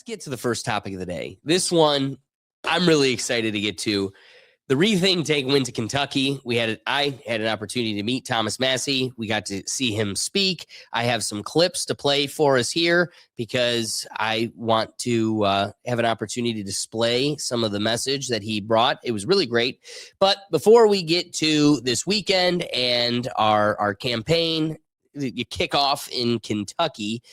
get to the first topic of the day. This one I'm really excited to get to. The Rethink Take win to Kentucky. I had an opportunity to meet Thomas Massie. We got to see him speak. I have some clips to play for us here because I want to have an opportunity to display some of the message that he brought. It was really great. But before we get to this weekend and our campaign, the kickoff in Kentucky,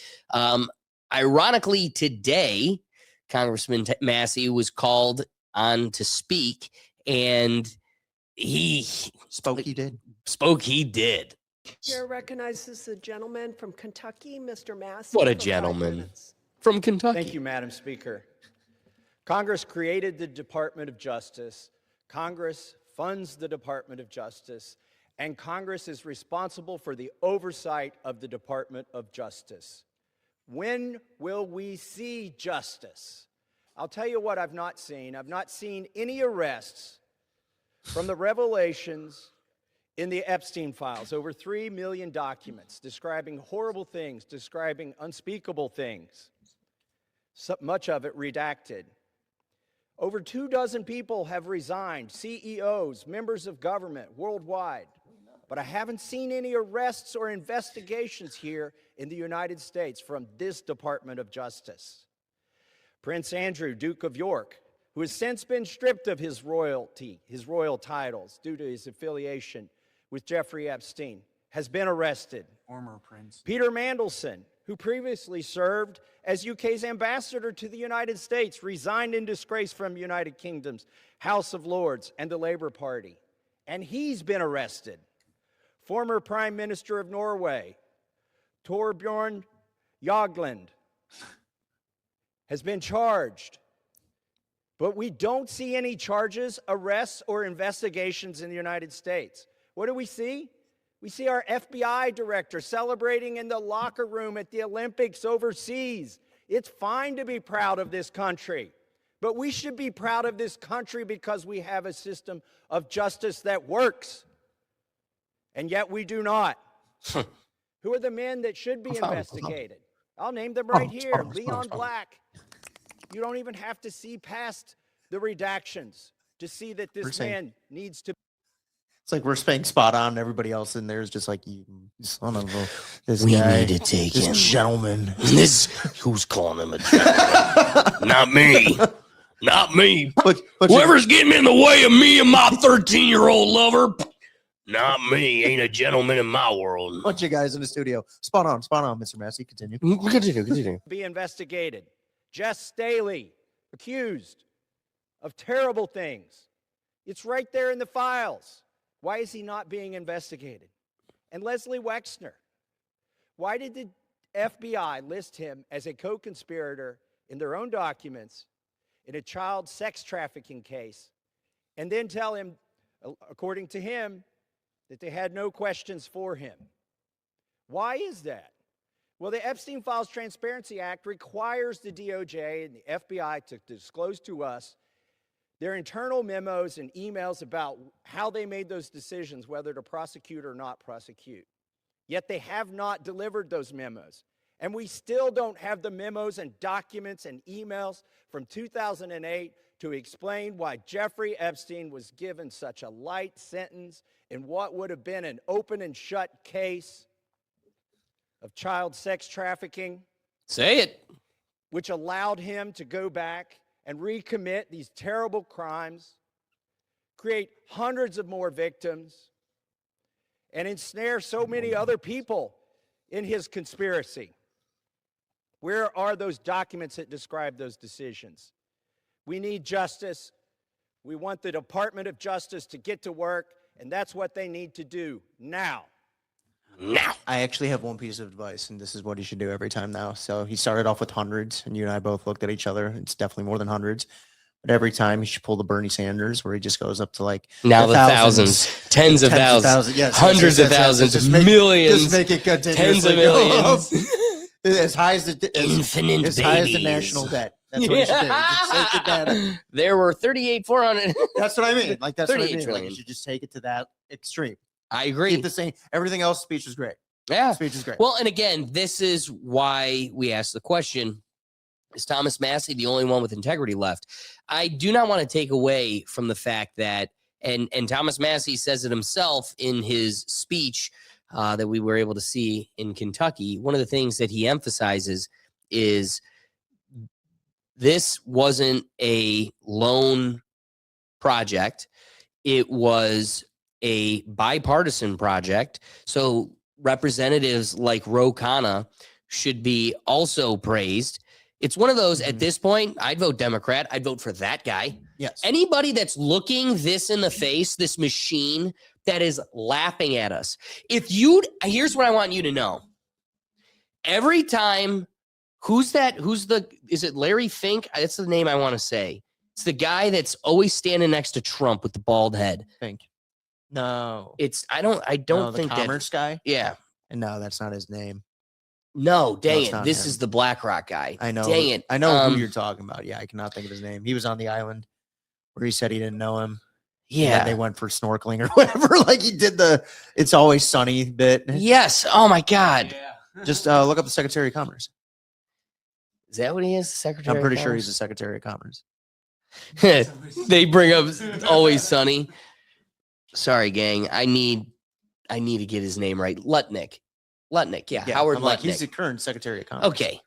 ironically today, Congressman Massie was called on to speak. And he spoke. He did. Chair recognizes the gentleman from Kentucky, Mr. Massey. What a gentleman from Kentucky. Thank you, Madam Speaker. Congress created the Department of Justice. Congress funds the Department of Justice. And Congress is responsible for the oversight of the Department of Justice. When will we see justice? I'll tell you what I've not seen. I've not seen any arrests from the revelations in the Epstein files. Over 3 million documents describing horrible things, describing unspeakable things. So much of it redacted. Over 24 people have resigned, CEOs, members of government worldwide. But I haven't seen any arrests or investigations here in the United States from this Department of Justice. Prince Andrew, Duke of York, who has since been stripped of his royal titles due to his affiliation with Jeffrey Epstein, has been arrested. Former prince. Peter Mandelson, who previously served as UK's ambassador to the United States, resigned in disgrace from United Kingdom's House of Lords and the Labour Party, and he's been arrested. Former Prime Minister of Norway, Torbjorn Jagland, has been charged. But we don't see any charges, arrests, or investigations in the United States. What do we see? We see our FBI director celebrating in the locker room at the Olympics overseas. It's fine to be proud of this country, but we should be proud of this country because we have a system of justice that works. And yet we do not. Who are the men that should be investigated? I'll name them right here. Leon Black. You don't even have to see past the redactions to see that this man needs to. It's like we're staying spot on. Everybody else in there is just like, you son of a. We need to take this him. Gentleman. Who's calling him a gentleman? Not me. Not me. But whoever's getting in the way of me and my 13-year-old lover. Not me. Ain't a gentleman in my world. Bunch of guys in the studio. Spot on, Mr. Massey. Continue. Continue. Be investigated. Jess Staley, accused of terrible things. It's right there in the files. Why is he not being investigated? And Leslie Wexner, why did the FBI list him as a co-conspirator in their own documents in a child sex trafficking case and then tell him, according to him, that they had no questions for him? Why is that? Well, the Epstein Files Transparency Act requires the DOJ and the FBI to disclose to us their internal memos and emails about how they made those decisions, whether to prosecute or not prosecute. Yet they have not delivered those memos. And we still don't have the memos and documents and emails from 2008 to explain why Jeffrey Epstein was given such a light sentence in what would have been an open and shut case of child sex trafficking. Say it. Which allowed him to go back and recommit these terrible crimes, create hundreds of more victims, and ensnare so many other people in his conspiracy. Where are those documents that describe those decisions? We need justice. We want the Department of Justice to get to work, and that's what they need to do now. Now. I actually have one piece of advice, and this is what he should do every time now. So he started off with hundreds, and you and I both looked at each other. It's definitely more than hundreds. But every time he should pull the Bernie Sanders, where he just goes up to like now the thousands, tens of thousands, yes, hundreds of thousands, millions, just make it tens of millions, as high as the infinite as high as the national debt. That's what he should do. Just take the data. There were 38,400. That's what I mean. Like that's what I mean. Trillion. Like, you should just take it to that extreme. I agree. Keep the same. Everything else, speech is great. Yeah, Speech is great. Well, and again, this is why we asked the question. Is Thomas Massie the only one with integrity left? I do not want to take away from the fact that, and Thomas Massie says it himself in his speech that we were able to see in Kentucky. One of the things that he emphasizes is this wasn't a lone project. It was a bipartisan project. So representatives like Ro Khanna should be also praised. It's one of those, at this point, I'd vote Democrat. I'd vote for that guy. Yes. Anybody that's looking this in the face, this machine that is laughing at us. Here's what I want you to know. Every time, is it Larry Fink? That's the name I want to say. It's the guy that's always standing next to Trump with the bald head. Think. No. I don't think the commerce guy? Yeah. No, that's not his name. No, dang it's it. not This him. is the BlackRock guy. I know. Dang it. I know who you're talking about. Yeah, I cannot think of his name. He was on the island where he said he didn't know him. Yeah. And they went for snorkeling or whatever. Like he did the It's Always Sunny bit. Yes. Oh my God. Just look up the Secretary of Commerce. Is that what he is? The Secretary? I'm pretty of sure he's Commerce? the Secretary of Commerce. They bring up Always Sunny. Sorry, gang. I need to get his name right. Lutnick. Yeah, Howard I'm Lutnick. like, he's the current Secretary of Commerce. Okay.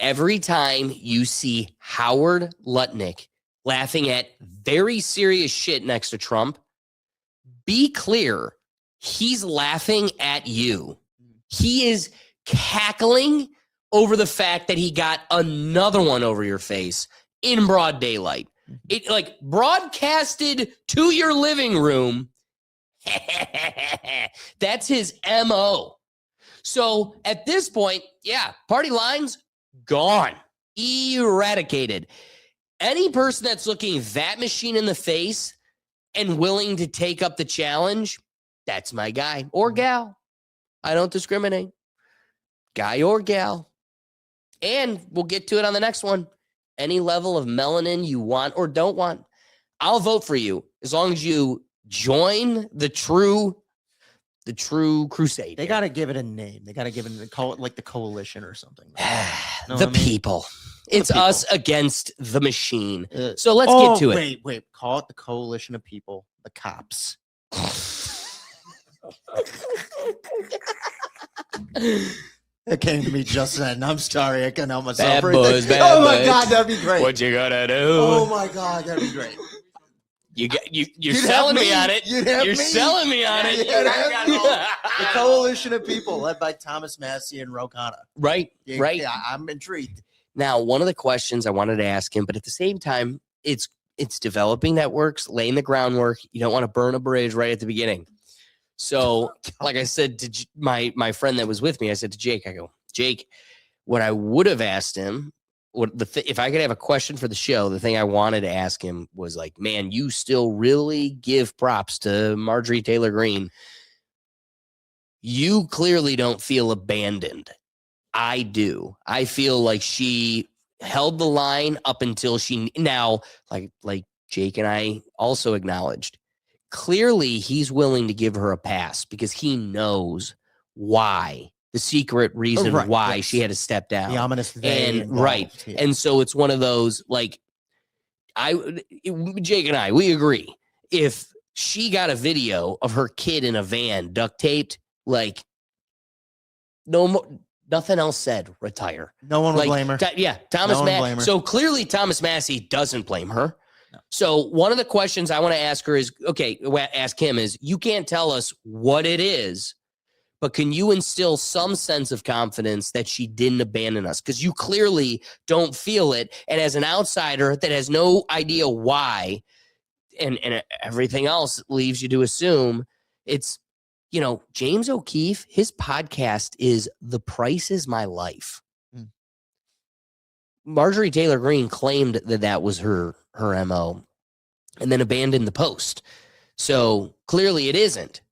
Every time you see Howard Lutnick laughing at very serious shit next to Trump, be clear, he's laughing at you. He is cackling over the fact that he got another one over your face in broad daylight. It like broadcasted to your living room. That's his MO. So at this point, yeah, party lines gone, eradicated. Any person that's looking that machine in the face and willing to take up the challenge, that's my guy or gal. I don't discriminate. Guy or gal. And we'll get to it on the next one. Any level of melanin you want or don't want, I'll vote for you as long as you join the true crusade. They got to give it a name. They got to give it, call it like the coalition or something. Know The what I mean? people. It's people. us against the machine. So let's get to it. Wait. Call it the coalition of people. The cops. It came to me just then. I'm sorry. I couldn't help myself. Bad boys, bad oh my boys. God, that'd be great. What you gonna do? Oh my God, that'd be great. You're You'd selling have me on it. You'd have You're me. selling me on it. You'd have me. The coalition of people led by Thomas Massie and Ro Khanna. Right. Yeah, I'm intrigued. Now, one of the questions I wanted to ask him, but at the same time, it's developing networks, laying the groundwork. You don't want to burn a bridge right at the beginning. So, like I said to my friend that was with me, I said to Jake, I go, Jake, what I would have asked him, if I could have a question for the show, the thing I wanted to ask him was like, man, you still really give props to Marjorie Taylor Greene. You clearly don't feel abandoned. I do. I feel like she held the line up until now, like Jake and I also acknowledged, clearly he's willing to give her a pass because he knows why, the secret reason why she had to step down. The ominous they and right. involved, yeah. And so it's one of those, like, Jake and I, we agree. If she got a video of her kid in a van duct taped, like, no more. Nothing else said. Retire. No one would blame her. Thomas No one blame her. So clearly, Thomas Massie doesn't blame her. No. So one of the questions I want to ask her is, ask him is, you can't tell us what it is, but can you instill some sense of confidence that she didn't abandon us? Because you clearly don't feel it, and as an outsider that has no idea why, and everything else leaves you to assume it's. You know, James O'Keefe, his podcast is The Price is My Life. Marjorie Taylor Greene claimed that was her MO and then abandoned the post. So clearly it isn't.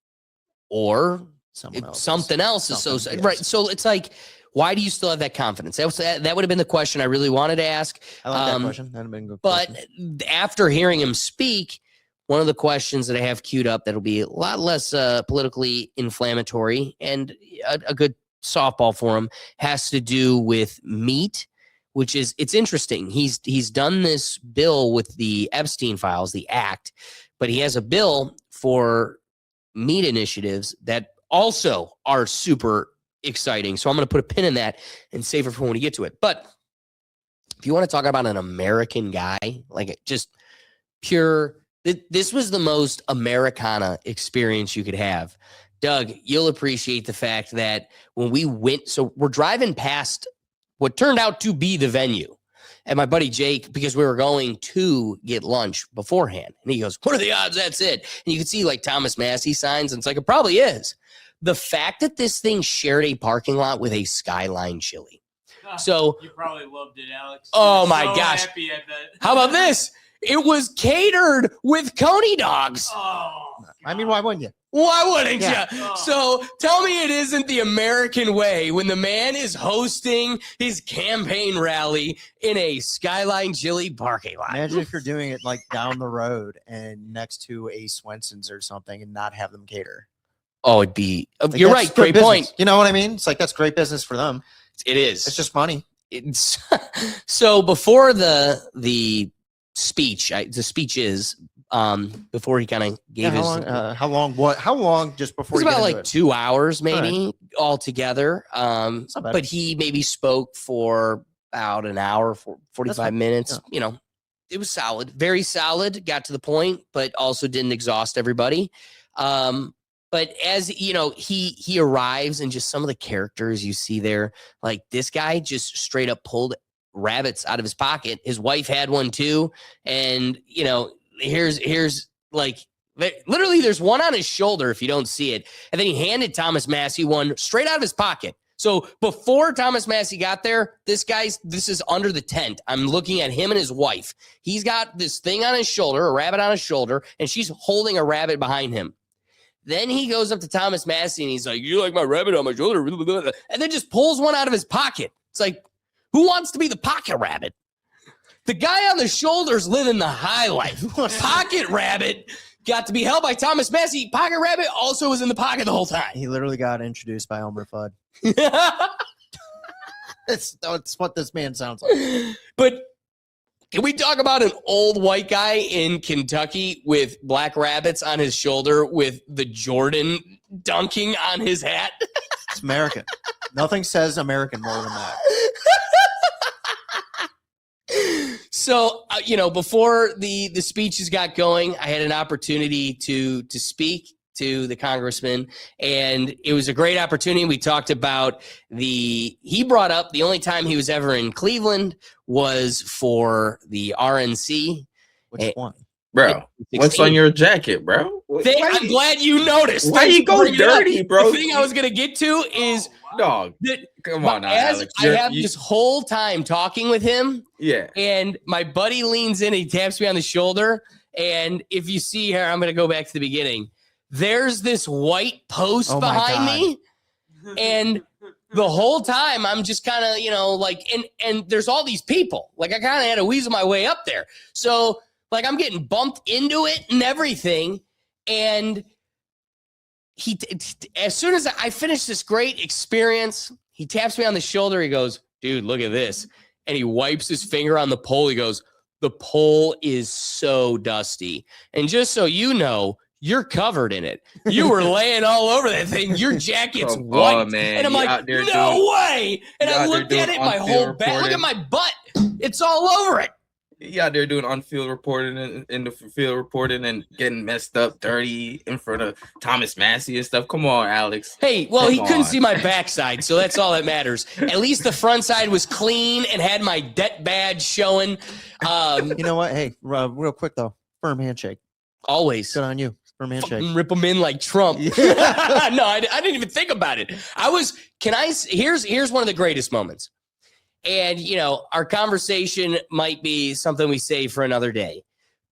Or something else is so yes. right. So it's like, why do you still have that confidence? That would have been the question I really wanted to ask. I like that question. That'd have been a good But question. after hearing him speak, one of the questions that I have queued up that'll be a lot less politically inflammatory and a good softball for him has to do with meat, which is, it's interesting. He's done this bill with the Epstein files, the act, but he has a bill for meat initiatives that also are super exciting. So I'm going to put a pin in that and save it for when we get to it. But if you want to talk about an American guy, like just pure, this was the most Americana experience you could have. Doug, you'll appreciate the fact that when we went, so we're driving past what turned out to be the venue. And my buddy Jake, because we were going to get lunch beforehand, and he goes, "What are the odds that's it?" And you can see like Thomas Massie signs, and it's like, it probably is. The fact that this thing shared a parking lot with a Skyline Chili. So you probably loved it, Alex. Oh my gosh. Happy at that. How about this? It was catered with Coney dogs. Oh, I mean, why wouldn't you? Why wouldn't Yeah. you? Oh. So tell me it isn't the American way when the man is hosting his campaign rally in a Skyline Chili parking lot. Imagine if you're doing it like down the road and next to a Swenson's or something and not have them cater. Oh, it'd be. Like, You're that's right. good Great business. point. You know what I mean? It's like that's great business for them. It is. It's just money. It's so before the speech, the speech is before he kind of gave his. How long? Just before It was you get about into like it? 2 hours, maybe altogether. not bad. But he maybe spoke for about an hour, 45 fine. minutes. Yeah. You know, it was solid, very solid. Got to the point, but also didn't exhaust everybody. But as you know, he arrives, and just some of the characters you see there, like this guy just straight up pulled rabbits out of his pocket. His wife had one too, and you know, here's like literally there's one on his shoulder if you don't see it, and then he handed Thomas Massie one straight out of his pocket. So before Thomas Massie got there, this is under the tent. I'm looking at him and his wife. He's got this thing on his shoulder, a rabbit on his shoulder, and she's holding a rabbit behind him. Then he goes up to Thomas Massie and he's like, "You like my rabbit on my shoulder?" And then just pulls one out of his pocket. It's like, who wants to be the pocket rabbit? The guy on the shoulders living the high life. Pocket rabbit got to be held by Thomas Massie. Pocket rabbit also was in the pocket the whole time. He literally got introduced by Elmer Fudd. That's what this man sounds like. But can we talk about an old white guy in Kentucky with black rabbits on his shoulder with the Jordan dunking on his hat? It's American. Nothing says American more than that. So, you know, before the speeches got going, I had an opportunity to speak to the congressman, and it was a great opportunity. We talked about he brought up the only time he was ever in Cleveland was for the RNC. Which one? Bro, what's on your jacket, bro? I'm glad you noticed. Why you go dirty, bro? The thing I was going to get to is Dog, that come on now, as Alex. I have this whole time talking with him, Yeah. and my buddy leans in, he taps me on the shoulder, and if you see here, I'm going to go back to the beginning. There's this white post Oh my behind God. me, and the whole time I'm just kind of, you know, like, and there's all these people. Like, I kind of had to weasel my way up there. So, like, I'm getting bumped into it and everything, and as soon as I finished this great experience, he taps me on the shoulder. He goes, "Dude, look at this." And he wipes his finger on the pole. He goes, "The pole is so dusty. And just so you know, you're covered in it. You were laying all over that thing. Your jacket's Come white." on, man. And I'm You like, out there "No doing- way." And you I out there looked at doing it, my on-field whole back. Look at reporting. my butt. It's all over it. You out there doing on-field reporting and in the field reporting and getting messed up, dirty in front of Thomas Massie and stuff. Come on, Alex. Hey, well, he Come couldn't on. see my backside, so that's all that matters. At least the front side was clean and had my debt badge showing. You know what? Hey, real quick though, firm handshake. Always. Good on you. Firm handshake. Fucking rip them in like Trump. No, I didn't even think about it. Here's one of the greatest moments. And, you know, our conversation might be something we save for another day.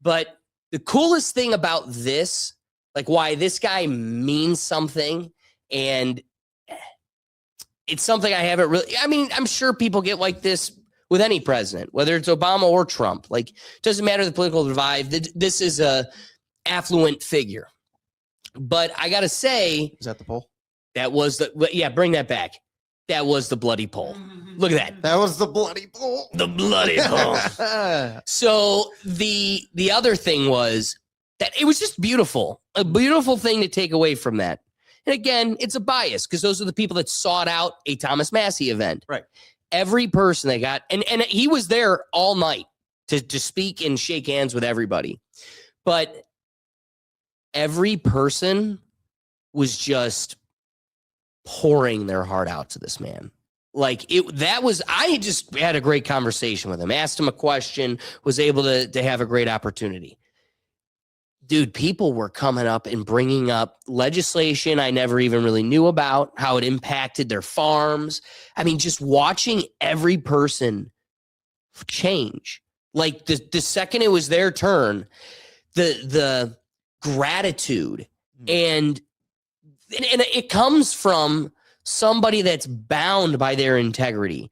But the coolest thing about this, like why this guy means something, and it's something I haven't really, I mean, I'm sure people get like this with any president, whether it's Obama or Trump. Like, it doesn't matter the political divide. This is a affluent figure. But I got to say, Is that the poll? that was bring that back. That was the bloody pole. Look at that. That was the bloody bull. The bloody pole. So the other thing was that it was just beautiful. A beautiful thing to take away from that. And again, it's a bias because those are the people that sought out a Thomas Massie event. Right. Every person they got, and he was there all night to speak and shake hands with everybody. But every person was just pouring their heart out to this man. Like I just had a great conversation with him, asked him a question, was able to have a great opportunity. Dude, people were coming up and bringing up legislation I never even really knew about, how it impacted their farms. I mean, just watching every person change. Like the second it was their turn, the gratitude and it comes from somebody that's bound by their integrity.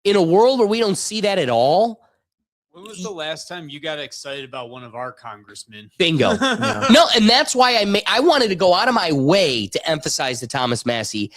In a world where we don't see that at all. When was the last time you got excited about one of our congressmen? Bingo. No, and that's why I wanted to go out of my way to emphasize the Thomas Massie.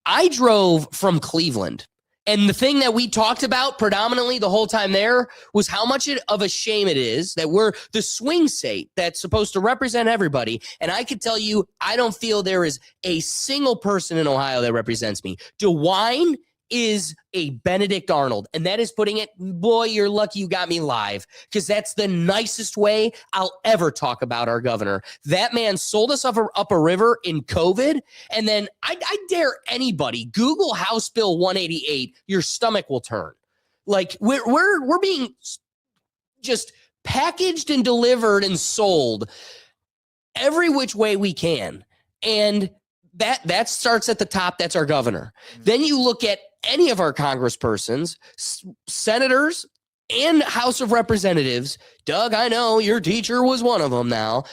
I drove from Cleveland, and the thing that we talked about predominantly the whole time there was how much of a shame it is that we're the swing state that's supposed to represent everybody. And I could tell you, I don't feel there is a single person in Ohio that represents me. DeWine is a Benedict Arnold, and that is putting it, boy, you're lucky you got me live, because that's the nicest way I'll ever talk about our governor. That man sold us up a river in COVID, and then I dare anybody, Google House Bill 188, your stomach will turn. Like, we're being just packaged and delivered and sold every which way we can, and that starts at the top. That's our governor. Then you look at any of our congresspersons, senators, and House of Representatives. Doug, I know your teacher was one of them now.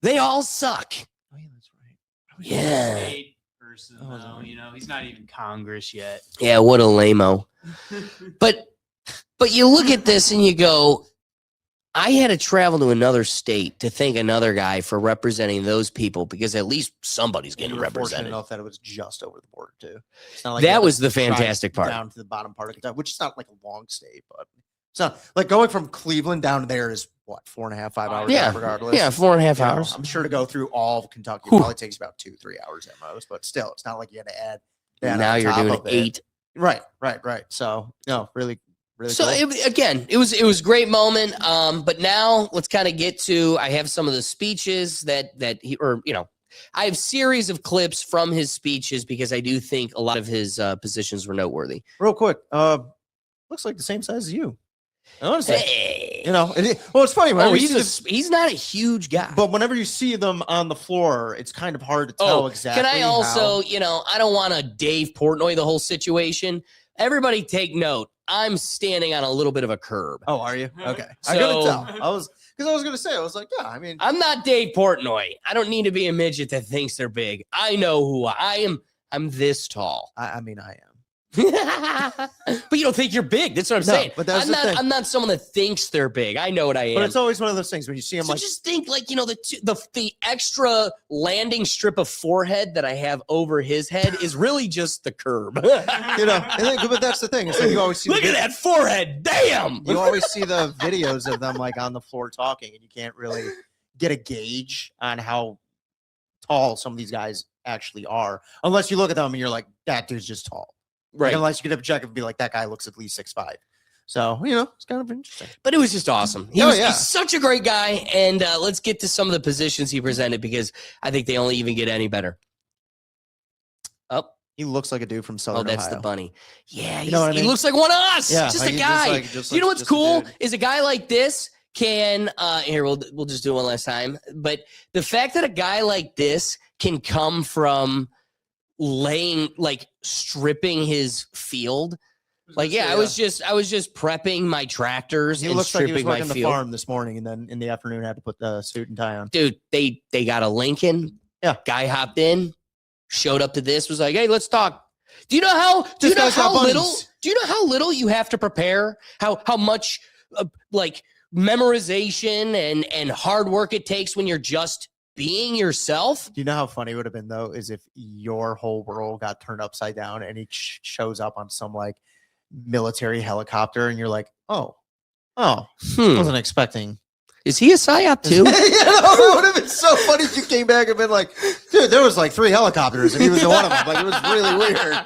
They all suck. Oh, yeah, that's right. Yeah. State person, though, you know, he's not even Congress yet. Yeah, what a lame-o. But you look at this and you go, I had to travel to another state to thank another guy for representing those people, because at least somebody's getting represented. Enough that it was just over the border too. It's not like That was the fantastic part. Down to the bottom part of Kentucky, which is not like a long state, but it's not like going from Cleveland down to there is what, 4.5, 5 hours. Yeah, regardless. yeah, 4.5 You know, hours. I'm sure to go through all of Kentucky Whew. probably takes about 2-3 hours at most, but still, it's not like you had to add that Now on you're top doing of it. 8. Right. So no, really. So cool. it was a great moment. But now let's kind of get to, I have some of the speeches that he, or, you know, I have series of clips from his speeches because I do think a lot of his positions were noteworthy. Real quick, looks like the same size as you. Honestly, Hey. you know. Well, it's funny. Oh, You see he's not a huge guy. but whenever you see them on the floor, it's kind of hard to tell exactly. Can I also, how- you know, I don't want to Dave Portnoy the whole situation. Everybody take note. I'm standing on a little bit of a curb. Oh, are you? Okay. I So- couldn't tell. I was going to say, I was like, yeah, I mean, I'm not Dave Portnoy. I don't need to be a midget that thinks they're big. I know who I am. I'm this tall. I mean, I am. But you don't think you're big. That's what I'm No, saying. but that's the thing. I'm not someone that thinks they're big. I know what I am. But it's always one of those things when you see them So like, just think, like, you know, the extra landing strip of forehead that I have over his head is really just the curb. you know, but that's the thing. It's like you always see. Look at that forehead. Damn. You always see the videos of them like on the floor talking, and you can't really get a gauge on how tall some of these guys actually are, unless you look at them and you're like, that dude's just tall. Right. Like, unless you get up check and be like, that guy looks at least 6'5". So, you know, it's kind of interesting. But it was just awesome. He's such a great guy. And let's get to some of the positions he presented, because I think they only even get any better. Oh, He looks like a dude from Southern that's Ohio. the bunny. Yeah, You know what I he mean? looks like one of us. Yeah, Just like a he guy. just You know looks what's just a cool dude. is a guy like this can here we'll just do one last time. But the fact that a guy like this can come from stripping his field. Like, yeah, I was just prepping my tractors He and looks like he was stripping my working the field. farm this morning, and then in the afternoon had to put the suit and tie on. Dude, they got a Lincoln. Yeah. Guy hopped in, showed up to this, was like, "Hey, let's talk." Do you know how little you have to prepare? How much like memorization and hard work it takes when you're just being yourself. Do you know how funny it would have been though? Is if your whole world got turned upside down and he shows up on some like military helicopter, and you're like, oh, wasn't expecting. Is he a psyop too? It would have been so funny if you came back and been like, dude, there was like 3 helicopters and he was in one of them. Like, it was really weird.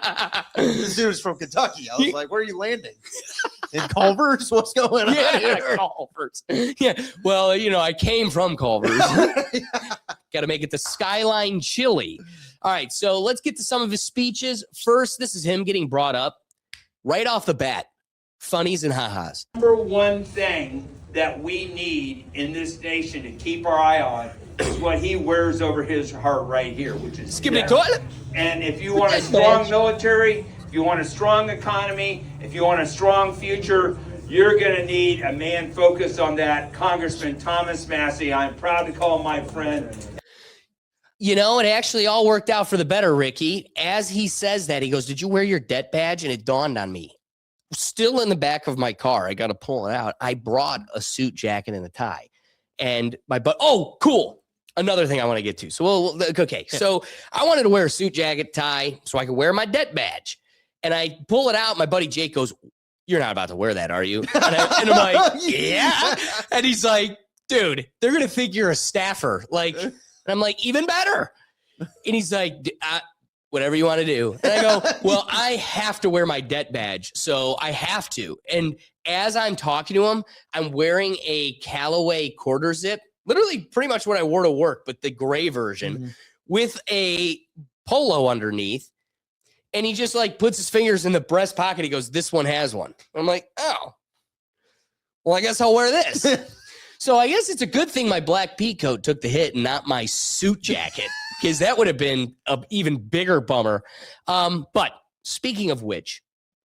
This dude was from Kentucky. I was like, where are you landing? In Culver's? What's going on here? Culver's. Yeah. Well, I came from Culver's. Got to make it to Skyline Chili. All right. So let's get to some of his speeches. First, this is him getting brought up right off the bat. Funnies and ha-has. Number one thing that we need in this nation to keep our eye on is what he wears over his heart right here, which is Skibbity toilet. And if you want a strong military, if you want a strong economy, if you want a strong future, you're going to need a man focused on that. Congressman Thomas Massie, I'm proud to call him my friend. It actually all worked out for the better, Ricky. As he says that, he goes, "Did you wear your debt badge?" And it dawned on me. Still in the back of my car, I got to pull it out. I brought a suit jacket and a tie. And oh, cool. Another thing I want to get to. So, So I wanted to wear a suit jacket, tie, so I could wear my debt badge. And I pull it out. My buddy Jake goes, "You're not about to wear that, are you?" And I'm like, "Yeah." And he's like, "Dude, they're going to think you're a staffer." And I'm like, "Even better." And he's like, "Whatever you want to do." And I go, "Well, I have to wear my debt badge, so I have to." And as I'm talking to him, I'm wearing a Callaway quarter zip, literally pretty much what I wore to work, but the gray version with a polo underneath. And he just puts his fingers in the breast pocket. He goes, "This one has one." I'm like, "Oh, well, I guess I'll wear this." So I guess it's a good thing my black pea coat took the hit and not my suit jacket, because that would have been an even bigger bummer. But speaking of which,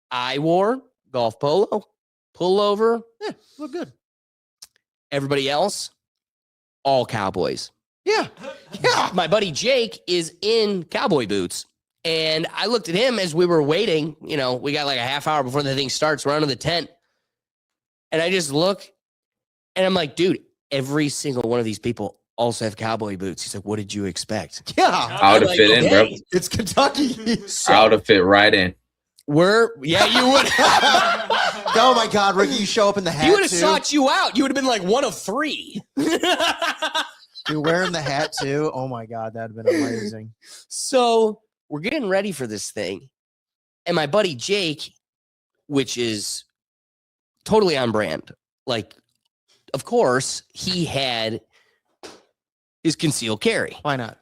I wore golf polo, pullover. Yeah, look good. Everybody else, all Cowboys. Yeah. My buddy Jake is in cowboy boots. And I looked at him as we were waiting. We got like a half hour before the thing starts. We're under the tent. And I just look. And I'm like, "Dude, every single one of these people also have cowboy boots." He's like, "What did you expect?" Yeah. I would have fit in, bro. It's Kentucky. I would have fit right in. You would. Oh my God, Ricky, you show up in the hat. He would have too. sought you out. You would have been like one of 3. You're wearing the hat too. Oh my God, that'd have been amazing. So we're getting ready for this thing. And my buddy Jake, which is totally on brand, of course, he had his concealed carry. Why not?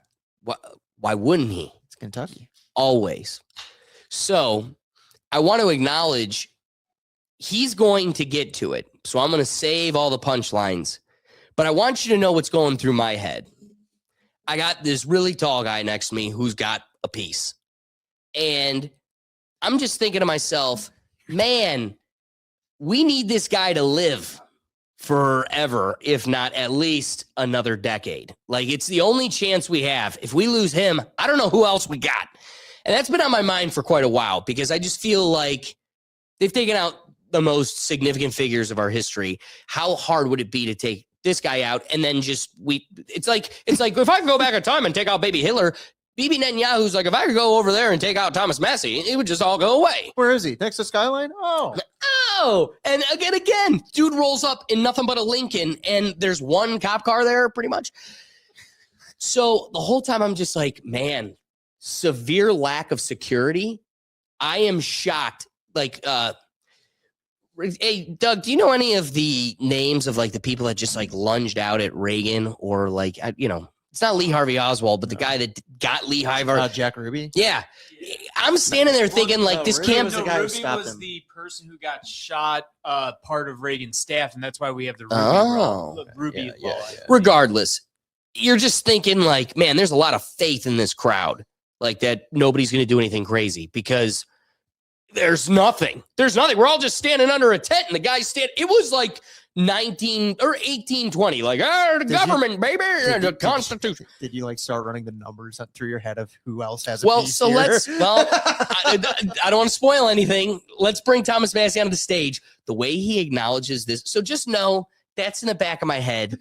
Why wouldn't he? It's Kentucky. Always. So I want to acknowledge he's going to get to it. So I'm going to save all the punchlines. But I want you to know what's going through my head. I got this really tall guy next to me who's got a piece. And I'm just thinking to myself, man, we need this guy to live forever, if not at least another decade. It's the only chance we have. If we lose him, I don't know who else we got. And that's been on my mind for quite a while, because I just feel like they've taken out the most significant figures of our history. How hard would it be to take this guy out and then it's like if I could go back in time and take out baby Hitler, Bibi Netanyahu's like, if I could go over there and take out Thomas Massie, it would just all go away. Where is he? Next to Skyline? Oh, and again, dude rolls up in nothing but a Lincoln, and there's one cop car there, pretty much. So the whole time I'm just like, man, severe lack of security. I am shocked. Hey, Doug, do you know any of the names of the people that just lunged out at Reagan, or it's not Lee Harvey Oswald, but the guy that got Lee Harvey. Jack Ruby. Yeah. I'm standing there thinking this Ruby camp. was the guy who Ruby stopped was him. the person who got shot, part of Reagan's staff, and that's why we have the Ruby law. Regardless, you're just thinking man, there's a lot of faith in this crowd, that nobody's going to do anything crazy, because there's nothing. We're all just standing under a tent, and the guy's it was 19 or 1820, the government, baby, the Constitution. Did you start running the numbers through your head of who else has I don't want to spoil anything. Let's bring Thomas Massie onto the stage. The way he acknowledges this. So just know that's in the back of my head.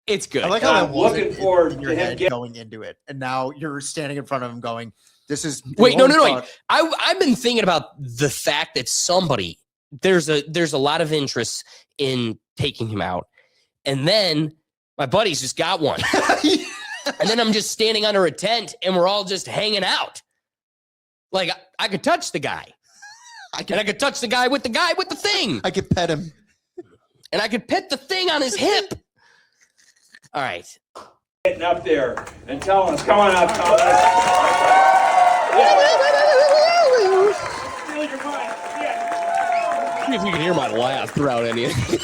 It's good. I like how I'm that wasn't looking forward in your to him head going into it, and now you're standing in front of him going, "This is." Wait, no. I've been thinking about the fact that there's a lot of interest in taking him out, and then my buddies just got one, and then I'm just standing under a tent, and we're all just hanging out. Like I could touch the guy, I could touch the guy with the thing. I could pet him, and I could pet the thing on his hip. All right. Getting up there and telling us, come on up, Thomas. Steal your mind. Yeah. See if you can hear my laugh throughout any of it. Well, you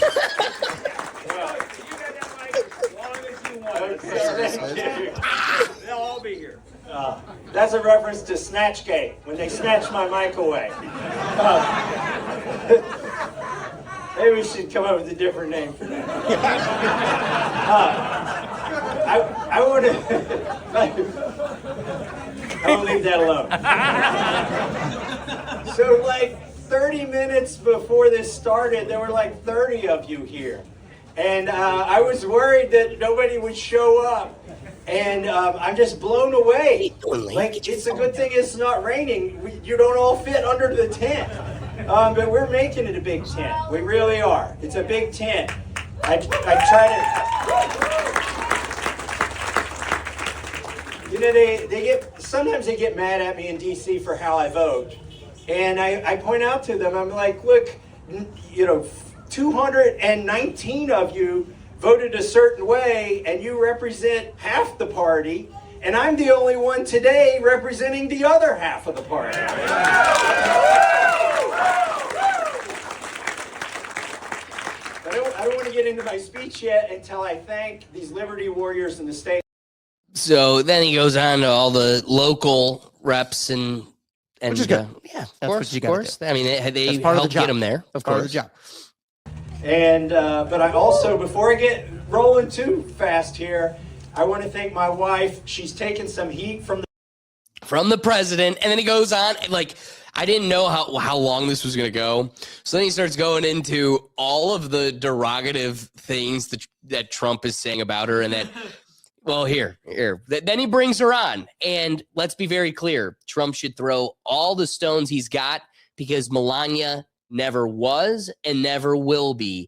got that mic as long as you want. They'll all be here. That's a reference to Snatchgate, when they snatched my mic away. Maybe we should come up with a different name for that. I want to. I will leave that alone. So, like 30 minutes before this started, there were like 30 of you here, and I was worried that nobody would show up. And I'm just blown away. Like, it's a good thing it's not raining. You don't all fit under the tent. But we're making it a big tent. We really are. It's a big tent. I try to. You know, sometimes they get mad at me in DC for how I vote. And I point out to them, I'm like, look, 219 of you voted a certain way, and you represent half the party, and I'm the only one today representing the other half of the party. I don't want to get into my speech yet until I thank these Liberty Warriors in the state. So then he goes on to all the local reps and Which is good. Yeah, of That's course, what you of gotta course. I mean, they That's part of the helped job. get him there, of Part course. of the job. And but I also, before I get rolling too fast here, I want to thank my wife. She's taken some heat from the president, and then he goes on like I didn't know how long this was going to go. So then he starts going into all of the derogative things that Trump is saying about her, and that well, here. Then he brings her on, and let's be very clear: Trump should throw all the stones he's got because Melania never was and never will be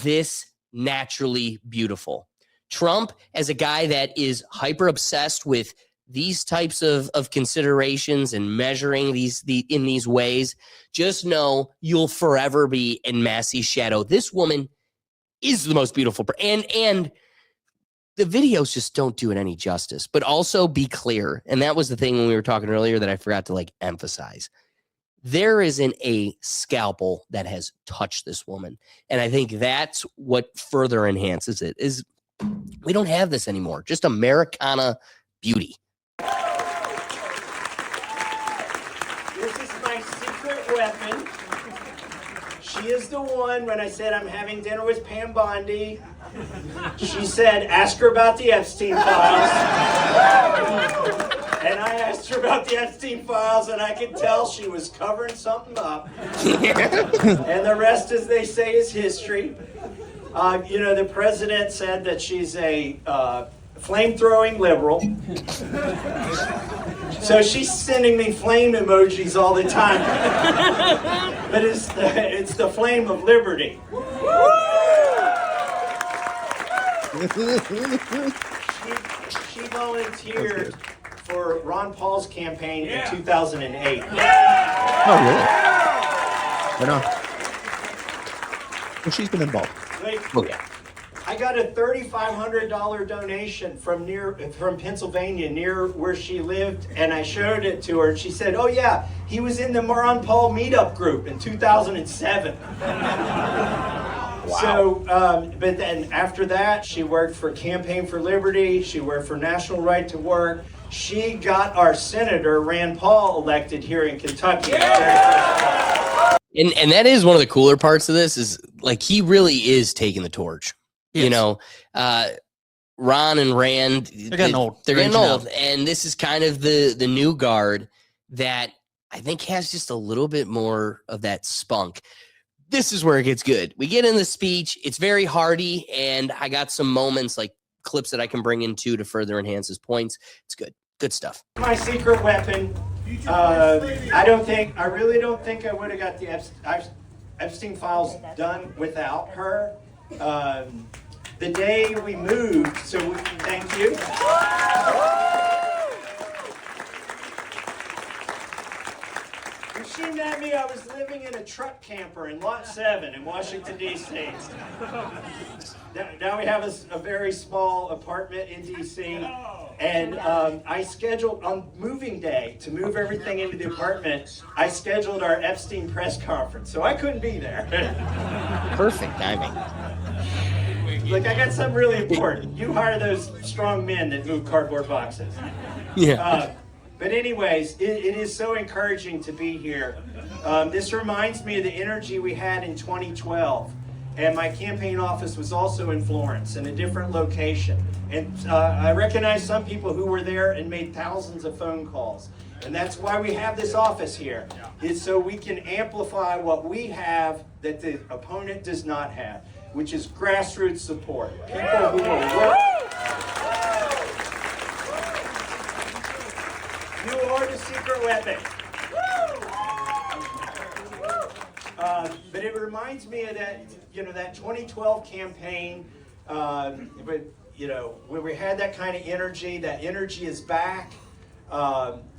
this naturally beautiful. Trump, as a guy that is hyper obsessed with these types of considerations and measuring in these ways, just know you'll forever be in Massie's shadow. This woman is the most beautiful. And the videos just don't do it any justice, but also be clear. And that was the thing when we were talking earlier that I forgot to emphasize. There isn't a scalpel that has touched this woman. And I think that's what further enhances it is we don't have this anymore. Just Americana beauty. This is my secret weapon. She is the one, when I said I'm having dinner with Pam Bondi, she said, ask her about the Epstein files. And I asked her about the Epstein files, and I could tell she was covering something up. And the rest, as they say, is history. The president said that she's a flame-throwing liberal. So she's sending me flame emojis all the time. But it's the flame of liberty. She volunteered for Ron Paul's campaign in 2008. Oh, really? I know. Well, she's been involved. I got a $3,500 donation from Pennsylvania, near where she lived, and I showed it to her, and she said, "Oh yeah, he was in the Ron Paul meetup group in 2007." Wow. So, but then after that, she worked for Campaign for Liberty. She worked for National Right to Work. She got our Senator Rand Paul elected here in Kentucky. And that is one of the cooler parts of this is he really is taking the torch. Yes. Ron and Rand, they're getting old. They're getting old. And this is kind of the new guard that I think has just a little bit more of that spunk. This is where it gets good. We get in the speech. It's very hearty. And I got some moments like clips that I can bring in too to further enhance his points. It's good stuff. My secret weapon. I really don't think I would have got the Epstein files done without her. The day we moved, thank you. When she met me, I was living in a truck camper in Lot 7 in Washington, D.C. Now we have a very small apartment in D.C. And I scheduled on moving day to move everything into the apartment. I scheduled our Epstein press conference, so I couldn't be there. Perfect timing. Like, I got something really important. You hire those strong men that move cardboard boxes. Yeah. But anyways, it is so encouraging to be here. This reminds me of the energy we had in 2012. And my campaign office was also in Florence in a different location. And I recognize some people who were there and made thousands of phone calls. And that's why we have this office here. It's so we can amplify what we have that the opponent does not have, which is grassroots support. People who will work. You are the secret weapon. But it reminds me of that, that 2012 campaign, where we had that kind of energy. That energy is back.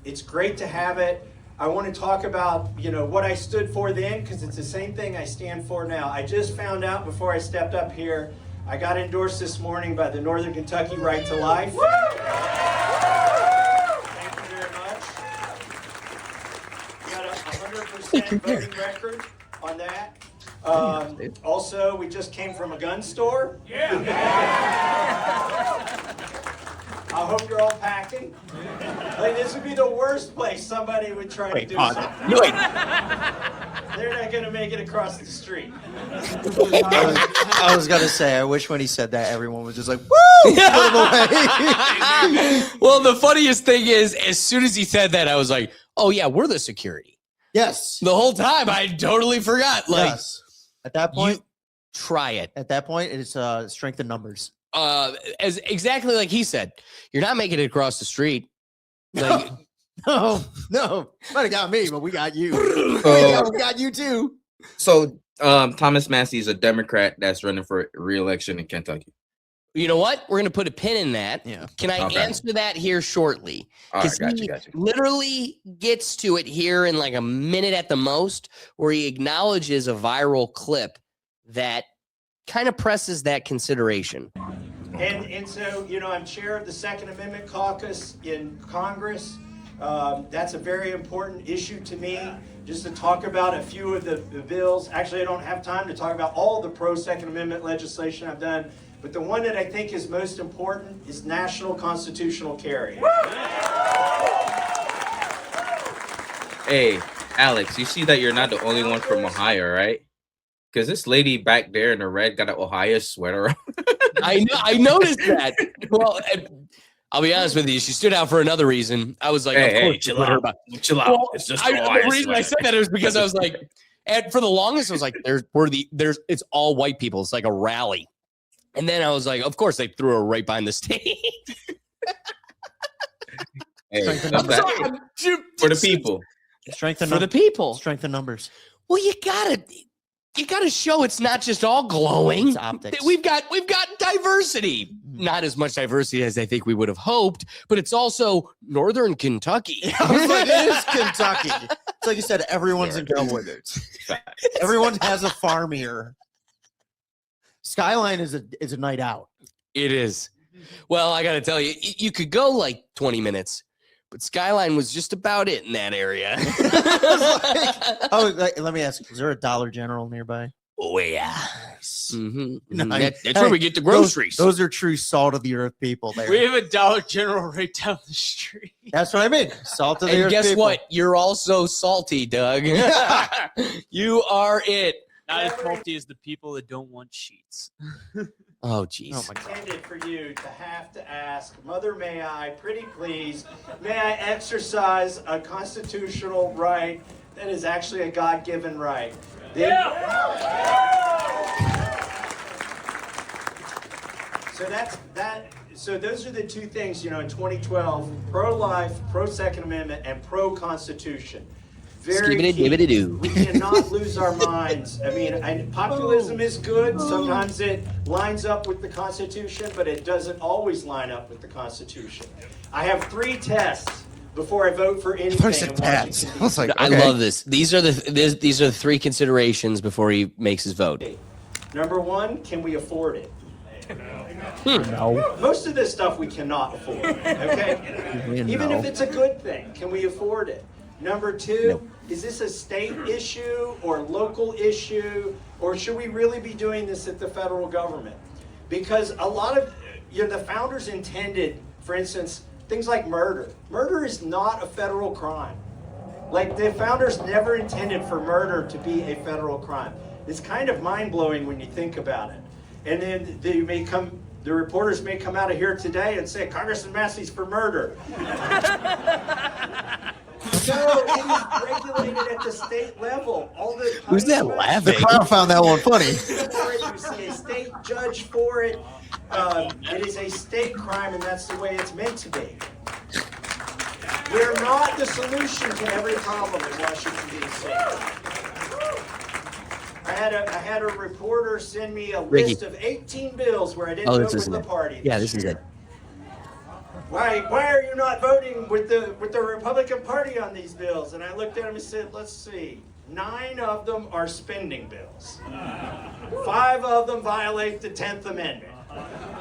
It's great to have it. I want to talk about, what I stood for then, because it's the same thing I stand for now. I just found out before I stepped up here, I got endorsed this morning by the Northern Kentucky Right to Life. Thank you very much. Got a 100% voting record on that. Also, we just came from a gun store. I hope you're all packing. Like, this would be the worst place somebody would try to do something. They're not going to make it across the street. I was gonna say, I wish when he said that, everyone was just like, "Woo!" Put him away. Well, the funniest thing is, as soon as he said that, I was like, "Oh yeah, we're the security." Yes. The whole time, I totally forgot. Like, Yes. At that point, try it. At that point, it's strength in numbers. As exactly like he said, you're not making it across the street. Like, No, might have got me, but we got you. We got you too. So Thomas Massie is a Democrat that's running for re-election in Kentucky. you know what? We're gonna put a pin in that. Yeah. Can I answer that here shortly? All right, Because got you. literally gets to it here in like a minute at the most, where he acknowledges a viral clip that kind of presses that consideration. And so, I'm chair of the Second Amendment Caucus in Congress. That's a very important issue to me, just to talk about a few of the bills. Actually, I don't have time to talk about all the pro-Second Amendment legislation I've done, but the one that I think is most important is national constitutional carry. Hey, Alex, you see that you're not the only one from Ohio, right? Because this lady back there in the red got an Ohio sweater on. I noticed that. Well, I'll be honest with you. She stood out for another reason. I was like, Hey, chill out. Chill out. Well, It's just the reason I said that is because I was like, and for the longest, I was like, it's all white people. It's like a rally. And then I was like, of course, they threw her right behind the stage. Hey, I'm sorry, for the people. Strength in For the people. Strength in numbers. Well, you gotta show it's not just all glowing. It's optics. We've got diversity. Not as much diversity as I think we would have hoped, but it's also Northern Kentucky. I was like, it is Kentucky. It's like you said, everyone's in cowboys. Everyone has a farm here. Skyline is a night out. It is. Well, I got to tell you, you could go like 20 minutes, but Skyline was just about it in that area. Let me ask, is there a Dollar General nearby? Oh, yeah. Nice. That's where we get the groceries. Those are true salt of the earth people there. We have a Dollar General right down the street. That's what I mean. Salt of the And earth guess people. what? You're also salty, Doug. You are it. Not as salty as the people that don't want sheets. Oh, jeez. Oh my God. Intended for you to have to ask, Mother, may I, pretty please, may I exercise a constitutional right that is actually a God-given right? So So that's that. So those are the two things, in 2012, pro-life, pro-Second Amendment, and pro-Constitution. Very key. We cannot lose our minds. I mean, populism is good. Sometimes it lines up with the Constitution, but it doesn't always line up with the Constitution. I have 3 tests before I vote for anything. I was like, I love this. These are the 3 considerations before he makes his vote. Number 1, can we afford it? No. Most of this stuff we cannot afford. Okay. Even if it's a good thing, can we afford it? Number 2, is this a state issue or local issue, or should we really be doing this at the federal government? Because a lot of the founders intended, for instance, things like murder. Murder is not a federal crime. Like, the founders never intended for murder to be a federal crime. It's kind of mind-blowing when you think about it. And then the reporters may come out of here today and say, Congressman Massie's for murder. No, it is regulated at the state level. All the Who's that laughing? The crowd found that one funny. You see a state judge for it. It is a state crime, and that's the way it's meant to be. We're not the solution to every problem in Washington, D.C. I had a reporter send me a list of 18 bills where I didn't vote with the party. Yeah, this is it. Why are you not voting with the Republican Party on these bills? And I looked at him and said, let's see. 9 of them are spending bills. 5 of them violate the 10th Amendment.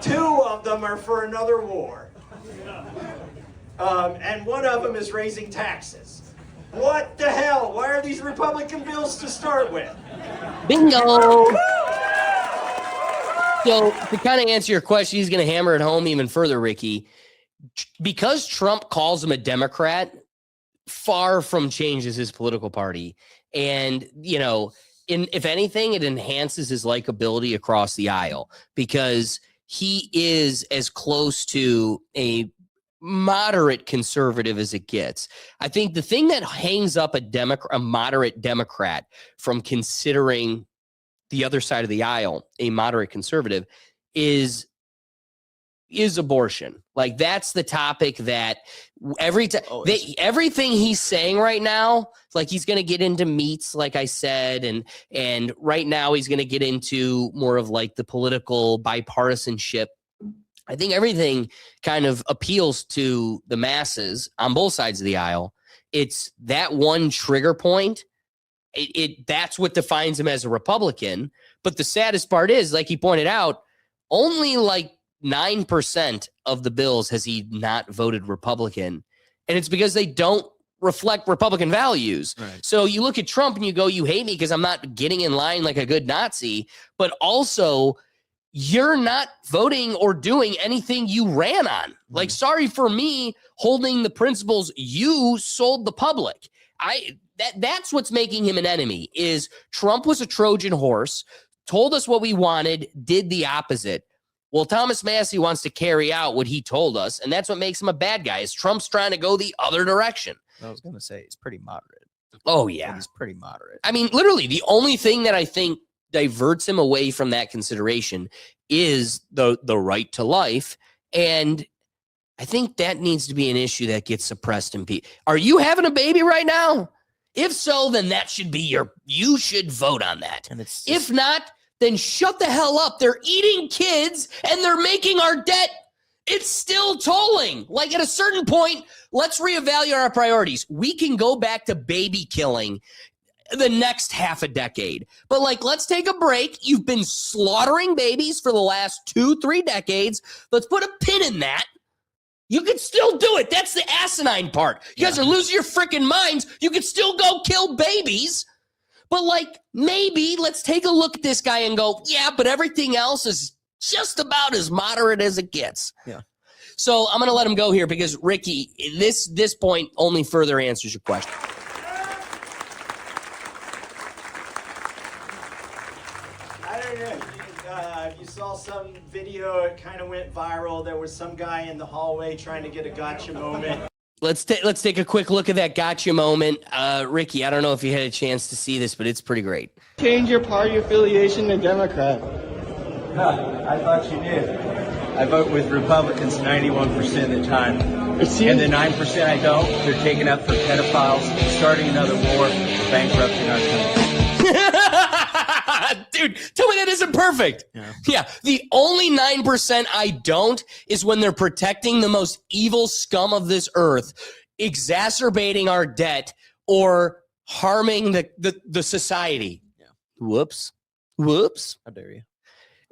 2 of them are for another war. And 1 of them is raising taxes. What the hell? Why are these Republican bills to start with? Bingo! So to kind of answer your question, he's going to hammer it home even further, Ricky. Because Trump calls him a Democrat, far from changes his political party. And, if anything, it enhances his likability across the aisle because he is as close to a moderate conservative as it gets. I think the thing that hangs up a moderate Democrat from considering the other side of the aisle, a moderate conservative, is abortion. Like, that's the topic that everything he's saying right now, like, he's going to get into meats, like I said, and right now he's going to get into more of like the political bipartisanship. I think everything kind of appeals to the masses on both sides of the aisle. It's that one trigger point. That's what defines him as a Republican. But the saddest part is, like he pointed out, only like 9% of the bills has he not voted Republican. And it's because they don't reflect Republican values. Right. So you look at Trump and you go, you hate me because I'm not getting in line like a good Nazi, but also you're not voting or doing anything you ran on. Like, sorry for me holding the principles you sold the public. That's what's making him an enemy, is Trump was a Trojan horse, told us what we wanted, did the opposite. Well, Thomas Massie wants to carry out what he told us, and that's what makes him a bad guy, is Trump's trying to go the other direction. I was going to say, he's pretty moderate. Oh, yeah. He's pretty moderate. I mean, literally, the only thing that I think diverts him away from that consideration is the right to life. And I think that needs to be an issue that gets suppressed in people. Are you having a baby right now? If so, then that should be you should vote on that. And if not, then shut the hell up. They're eating kids and they're making our debt. It's still tolling. Like, at a certain point, let's reevaluate our priorities. We can go back to baby killing the next half a decade. But, like, let's take a break. You've been slaughtering babies for the last 2-3 decades. Let's put a pin in that. You can still do it. That's the asinine part. You guys are losing your freaking minds. You can still go kill babies. But, like, maybe let's take a look at this guy and go, yeah, but everything else is just about as moderate as it gets. Yeah. So I'm going to let him go here because, Ricky, this point only further answers your question. I don't know. You saw some video, it kind of went viral. There was some guy in the hallway trying to get a gotcha moment. Let's take a quick look at that gotcha moment. Ricky, I don't know if you had a chance to see this, but it's pretty great. Change your party affiliation to Democrat. I thought you did. I vote with Republicans 91% of the time. And the 9% I don't, they're taking up for pedophiles, starting another war, bankrupting our country. Dude, tell me that isn't perfect. Yeah. The only 9% I don't is when they're protecting the most evil scum of this earth, exacerbating our debt, or harming the society. Yeah. Whoops. How dare you?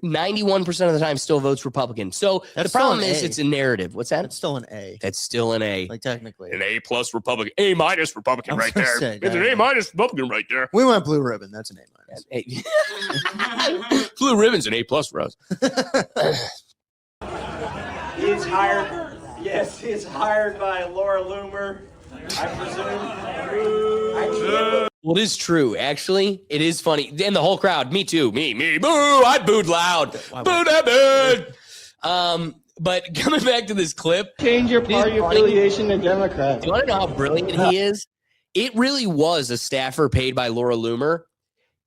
91% of the time still votes Republican. So That's the problem still an is A. it's a narrative. What's that? That's still an A. That's still an A. Like technically. An A plus Republican. A minus Republican I was right gonna there. say, It's an A minus Republican right there. We went blue ribbon. That's an A minus. Blue ribbon's an A plus for us. He's hired. Yes, he's hired by Laura Loomer, I presume. Well, it is true. Actually, it is funny. And the whole crowd, me too. Me, boo. I booed loud. Boo that booed. But coming back to this clip. Change your party affiliation to Democrat. Do you want to know how brilliant he is? It really was a staffer paid by Laura Loomer,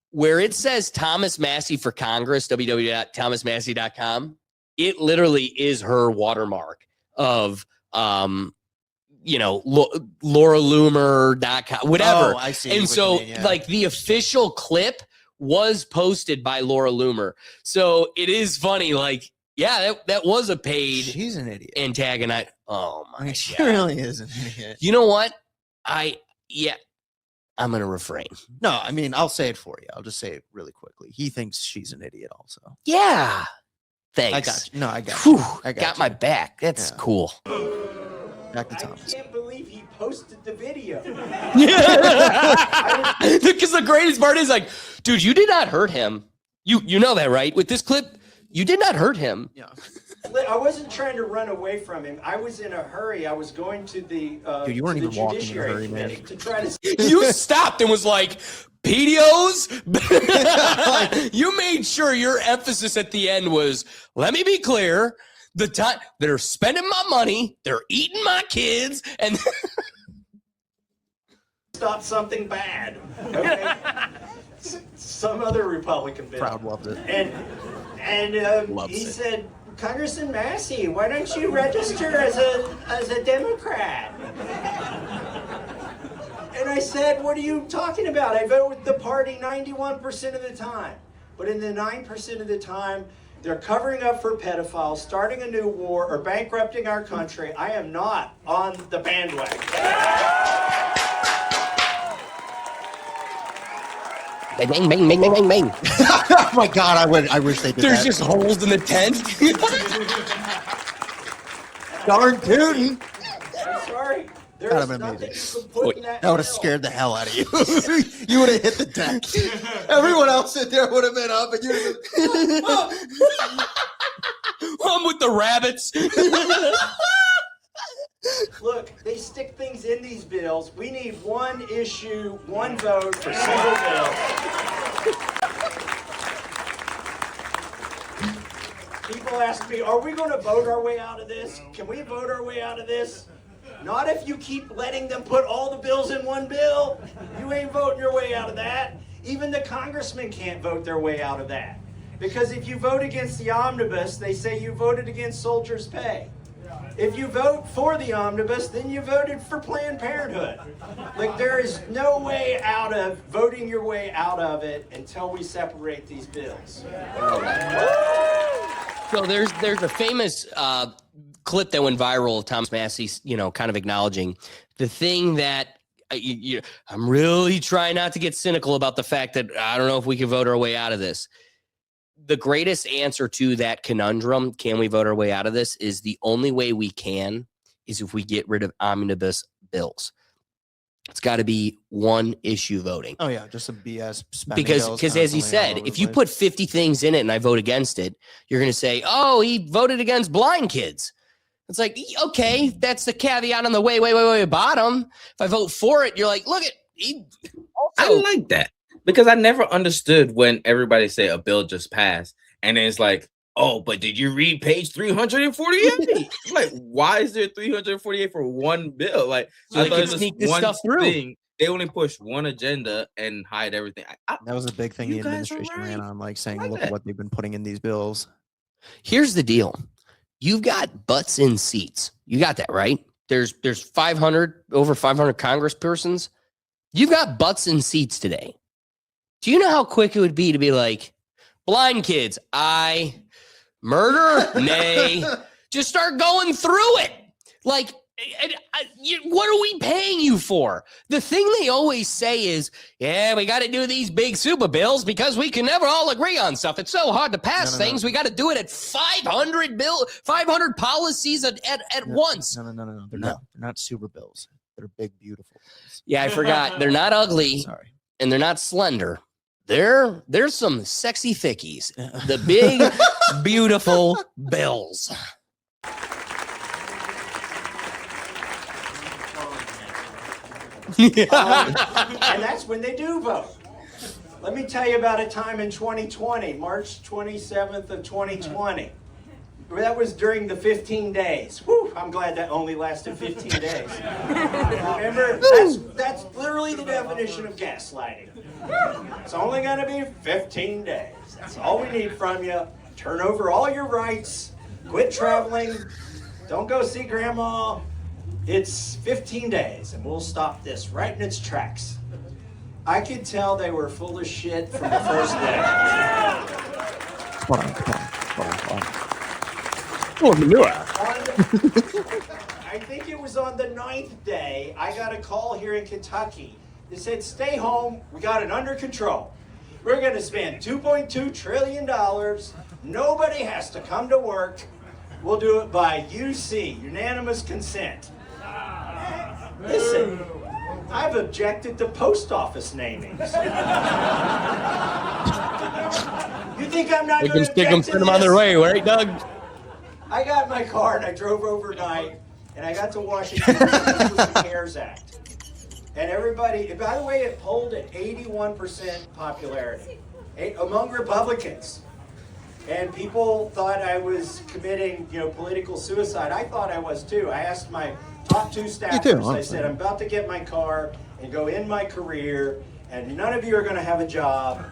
where it says Thomas Massie for Congress, www.thomasmassie.com. It literally is her watermark of, LauraLoomer.com, whatever. Oh, I see. And what so, you mean, yeah. like, the official clip was posted by Laura Loomer. So it is funny. Like, yeah, that was a paid She's an idiot. antagonize. Oh my She God. really is an idiot. You know what? I'm gonna refrain. No, I mean, I'll say it for you. I'll just say it really quickly. He thinks she's an idiot also. Yeah. Thanks. I got you. No, I got you. Whew, I got you. my back. That's Yeah. cool. Back to I Thomas. can't believe he posted the video. Because the greatest part is like, dude, you did not hurt him. You know that, right? With this clip, you did not hurt him. Yeah. I wasn't trying to run away from him. I was in a hurry. I was going to the Dude, you weren't to the even walking in a Judiciary hurry, man. Committee to try to. You stopped and was like, PDOs? You made sure your emphasis at the end was, let me be clear, the time they're spending my money, they're eating my kids, and Stop something bad. Okay? Some other Republican bill. Crowd loved it. And Loves he it. said, Congressman Massie, why don't you register as a Democrat? And I said, what are you talking about? I vote with the party 91% of the time. But in the 9% of the time, they're covering up for pedophiles, starting a new war, or bankrupting our country. I am not on the bandwagon. bang, bang, bang, bang, bang, bang. Oh my God, I wish they did There's that. just holes in the tent. darn tootin'. I'm sorry. There That'd is have been nothing amazing. you can put in That would have bill. scared the hell out of you. You would have hit the deck. Everyone else in there would have been up, and you would have I'm with the rabbits. Look, they stick things in these bills. We need one issue, one vote for single bills. People ask me, are we going to vote our way out of this? Can we vote our way out of this? Not if you keep letting them put all the bills in one bill. You ain't voting your way out of that. Even the congressmen can't vote their way out of that. Because if you vote against the omnibus, they say you voted against soldiers' pay. If you vote for the omnibus, then you voted for Planned Parenthood. Like, there is no way out of voting your way out of it until we separate these bills. So there's a famous clip that went viral of Thomas Massie, kind of acknowledging the thing that I'm really trying not to get cynical about the fact that I don't know if we can vote our way out of this. The greatest answer to that conundrum, can we vote our way out of this, is the only way we can is if we get rid of omnibus bills. It's got to be one issue voting. Oh yeah, just a BS spending Because bills as you constantly all said, over if the you place. put 50 things in it and I vote against it, you're going to say, oh, he voted against blind kids. It's like, okay, that's the caveat on the way bottom. If I vote for it, you're like, look at he I also like that because I never understood when everybody say a bill just passed and then it's like, oh, but did you read page 348? Like, why is there 348 for one bill? Like, So I they thought can it was sneak this one stuff through. thing. They only push one agenda and hide everything. That was a big thing You the guys are administration ran right. on, like saying, I like look that. at what they've been putting in these bills. here's the deal. You've got butts in seats. You got that, right? There's over 500 congresspersons. You've got butts in seats today. Do you know how quick it would be to be like, blind kids, aye, murder, nay, just start going through it. Like, what are we paying you for? The thing they always say is, yeah, we got to do these big super bills because we can never all agree on stuff. It's so hard to pass things. We got to do it at 500 policies at once. No. They're not super bills. They're big, beautiful bills. Yeah, I forgot. They're not ugly. Sorry. And they're not slender. There's some sexy thickies. The big, beautiful bills. And that's when they do vote. Let me tell you about a time in 2020, March 27th of 2020. That was during the 15 days. Whew, I'm glad that only lasted 15 days. Remember, that's literally the definition of gaslighting. It's only going to be 15 days. That's all we need from you. Turn over all your rights. Quit traveling. Don't go see grandma. It's 15 days, and we'll stop this right in its tracks. I could tell they were full of shit from the first day. Hold on. I think it was on the 9th day, I got a call here in Kentucky that said, stay home, we got it under control. We're going to spend $2.2 trillion. Nobody has to come to work. We'll do it by UC, unanimous consent. Listen, I've objected to post office namings. You think I'm not We going can to stick them, send them on their way, right, Doug? I got in my car and I drove overnight and I got to Washington. This was the CARES Act. And everybody, by the way, it polled at 81% popularity among Republicans. And people thought I was committing, political suicide. I thought I was too. I asked my top 2 staffers, I said, I'm about to get my car and go end my career, and none of you are going to have a job.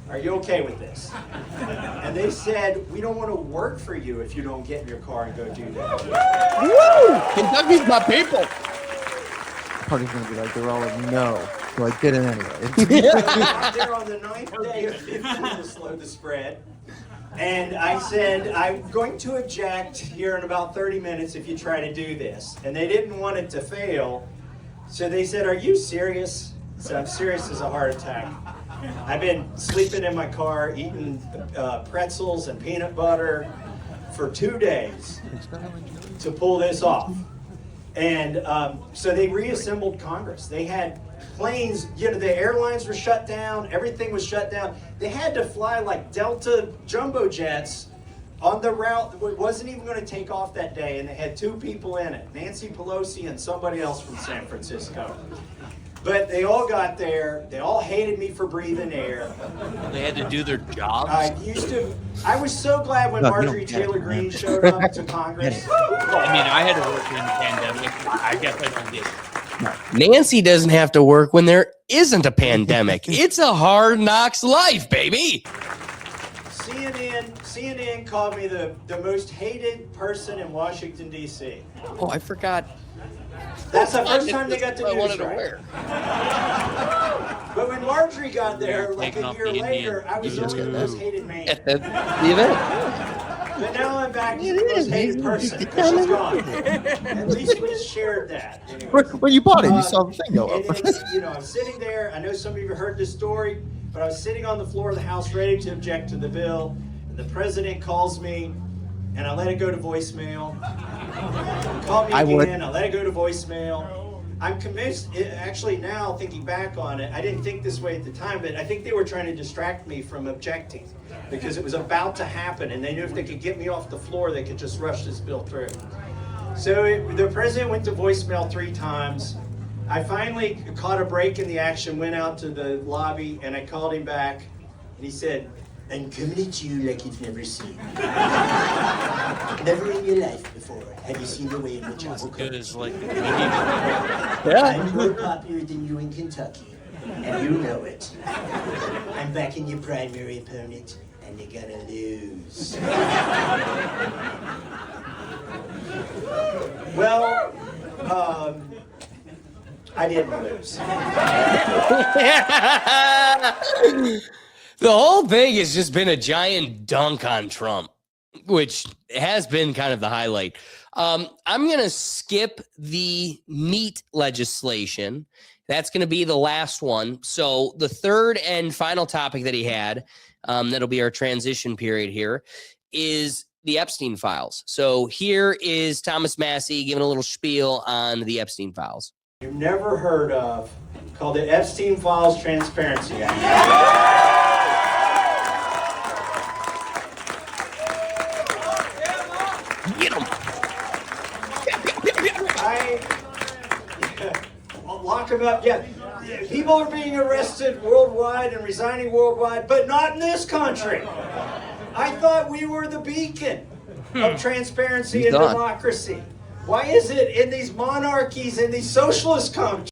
Are you okay with this? And they said, we don't want to work for you if you don't get in your car and go do that. Woo! Kentucky's my people. The party's going to be like, they're all like, no. So I did it anyway. There on the 9th day of 15 to slow the spread. And I said, I'm going to object here in about 30 minutes if you try to do this. And they didn't want it to fail. So they said, are you serious? So I'm serious as a heart attack. I've been sleeping in my car, eating pretzels and peanut butter for 2 days to pull this off. And so they reassembled Congress. They had planes, the airlines were shut down, everything was shut down. They had to fly like Delta jumbo jets on the route that wasn't even going to take off that day, and they had 2 people in it, Nancy Pelosi and somebody else from San Francisco. But they all got there. They all hated me for breathing air. They had to do their jobs. I was so glad when Marjorie Taylor Greene showed up to Congress. I mean, I had to work during the pandemic. I guess I don't get it. Nancy doesn't have to work when there isn't a pandemic. It's a hard knocks life, baby. CNN called me the most hated person in Washington, D.C. Oh, I forgot. That's the first time they got the I news wanted to right. wear. But when Marjorie got there, like a year later, I was only the most hated man. At the event. But now I'm back to the most hated person because she's gone. At least we shared that. Anyways. When you bought it, you saw the thing go up. I'm sitting there. I know some of you heard this story, but I was sitting on the floor of the House ready to object to the bill. And the president calls me, and I let it go to voicemail. He called me again. I let it go to voicemail. I'm convinced, actually now thinking back on it, I didn't think this way at the time, but I think they were trying to distract me from objecting because it was about to happen, and they knew if they could get me off the floor, they could just rush this bill through. So the president went to voicemail 3 times. I finally caught a break in the action, went out to the lobby, and I called him back, and he said, I'm coming at you like you've never seen. Never in your life before have you seen the way in which I will cook. I'm more popular than you in Kentucky, and you know it. I'm backing your primary opponent, and you're gonna lose. Well, I didn't lose. The whole thing has just been a giant dunk on Trump, which has been kind of the highlight. I'm going to skip the meat legislation. That's going to be the last one. So the third and final topic that he had, that'll be our transition period here, is the Epstein files. So here is Thomas Massie giving a little spiel on the Epstein files. You've never heard of, called the Epstein Files Transparency Act. Get him. Lock them up. Yeah, people are being arrested worldwide and resigning worldwide, but not in this country. I thought we were the beacon of transparency and democracy. Why is it in these monarchies, in these socialist countries,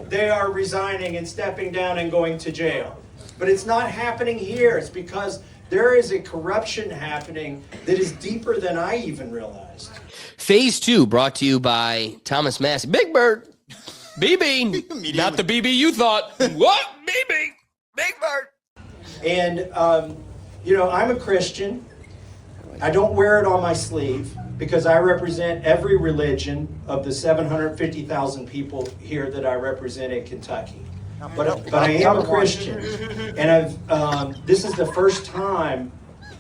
they are resigning and stepping down and going to jail? But it's not happening here. It's because there is a corruption happening that is deeper than I even realized. Phase 2 brought to you by Thomas Massie. Big Bird. BB. Not the BB you thought. What? BB. Big Bird. And, I'm a Christian. I don't wear it on my sleeve because I represent every religion of the 750,000 people here that I represent in Kentucky. But I am a Christian, and this is the first time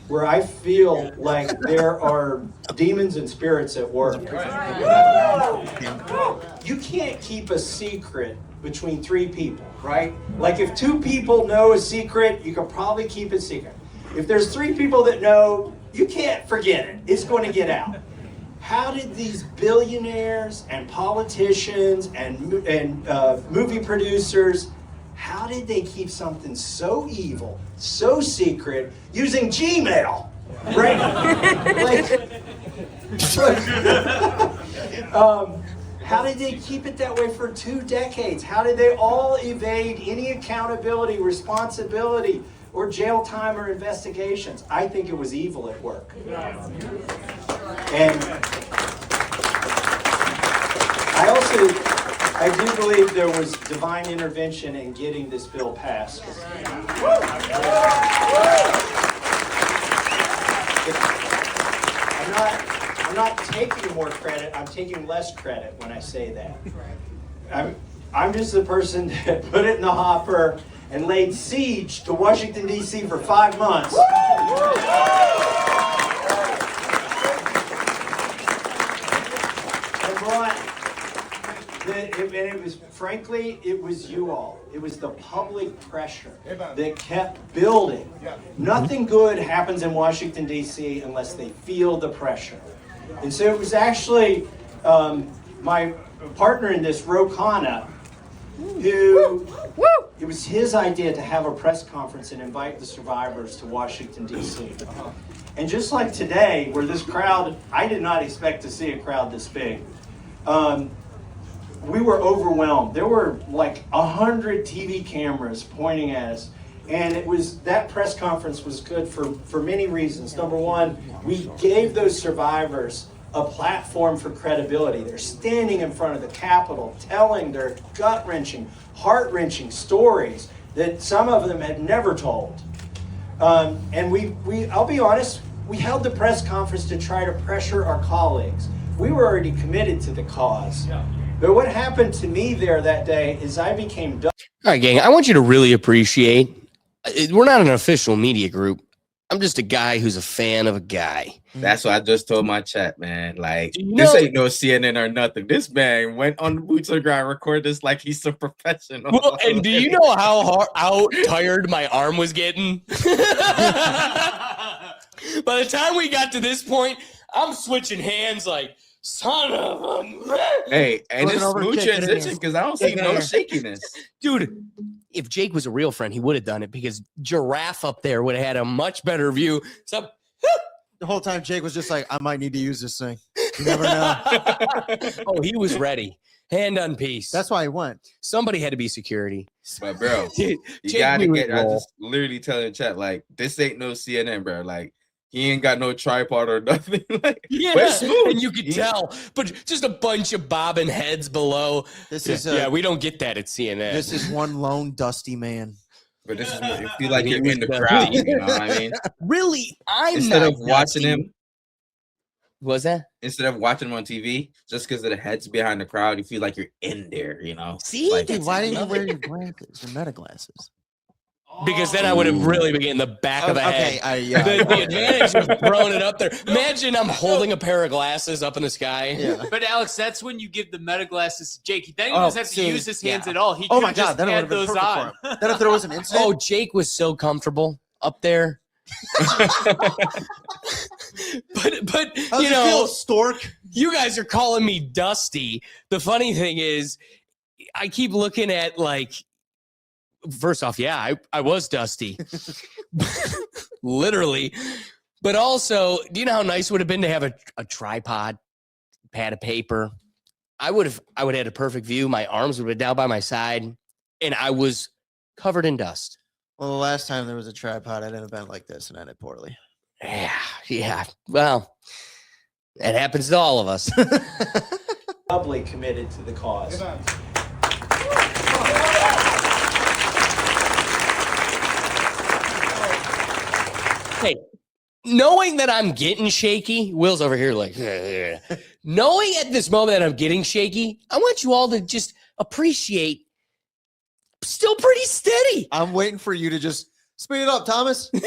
where I feel like there are demons and spirits at work. You can't keep a secret between 3 people, right? Like if 2 people know a secret, you can probably keep it secret. If there's 3 people that know, you can't forget it. It's going to get out. How did these billionaires and politicians and movie producers, how did they keep something so evil, so secret, using Gmail, right? How did they keep it that way for 2 decades? How did they all evade any accountability, responsibility, or jail time or investigations? I think it was evil at work. And I do believe there was divine intervention in getting this bill passed. I'm not taking more credit, I'm taking less credit when I say that. I'm just the person that put it in the hopper and laid siege to Washington, D.C. for 5 months. Frankly, it was you all. It was the public pressure that kept building. Nothing good happens in Washington, D.C. unless they feel the pressure. And so it was actually my partner in this, Ro Khanna, who, it was his idea to have a press conference and invite the survivors to Washington, D.C. And just like today, where this crowd, I did not expect to see a crowd this big. We were overwhelmed. There were like 100 TV cameras pointing at us. And that press conference was good for many reasons. Number one, we gave those survivors a platform for credibility. They're standing in front of the Capitol telling their gut-wrenching, heart-wrenching stories that some of them had never told. And I'll be honest, we held the press conference to try to pressure our colleagues. We were already committed to the cause. But what happened to me there that day is I became... All right, gang, I want you to really appreciate, we're not an official media group. I'm just a guy who's a fan of a guy. That's what I just told my chat, man. Like, this ain't no CNN or nothing. This man went on the boots on the ground, recorded this like he's a professional. Well, and do you know how tired my arm was getting? By the time we got to this point, I'm switching hands like, son of a... Hey, and it's smooth transition because I don't see no shakiness. Dude, if Jake was a real friend, he would have done it because Giraffe up there would have had a much better view. So, the whole time Jake was just like, I might need to use this thing. You never know. Oh, he was ready. Hand on peace. That's why he went. Somebody had to be security. But bro, Dude, you Jake gotta knew his get. I role. just literally telling the chat like this ain't no CNN, bro. Like he ain't got no tripod or nothing. Like, Yeah, but it's smooth. and you could tell, but just a bunch of bobbing heads below. This Yeah, is yeah, we don't get that at CNN. This is one lone dusty man. But this is what you feel like He you're was in the the- crowd. You know what I mean? really, I'm Instead not of watching dusty. him, Was that? instead of watching him on TV, just because of the heads behind the crowd, you feel like you're in there. You know? See, Like, Dude, That's why didn't you another- wear your glasses, your meta glasses? Because then I would have really been getting the back of the head. yeah. The advantage of throwing it up there. Imagine I'm holding a pair of glasses up in the sky. Yeah. But Alex, that's when you give the meta glasses to Jake. Then he Oh, doesn't have to see, use his hands yeah. at all. He Oh could my God, just then it add would have been those perfect on. for him. Then if there was an incident, Oh, Jake was so comfortable up there. but how's you it know, feel, Stork? you guys are calling me Dusty. The funny thing is, I keep looking at like, first off, yeah, I was Dusty, literally. But also, do you know how nice it would have been to have a tripod, pad of paper? I would have had a perfect view. My arms would have been down by my side, and I was covered in dust. Well, the last time there was a tripod at an event like this and ended poorly. Yeah. Well, it happens to all of us. Doubly committed to the cause. Hey, knowing that I'm getting shaky, Will's over here like, knowing at this moment that I'm getting shaky, I want you all to just appreciate still pretty steady. I'm waiting for you to just speed it up, Thomas. Please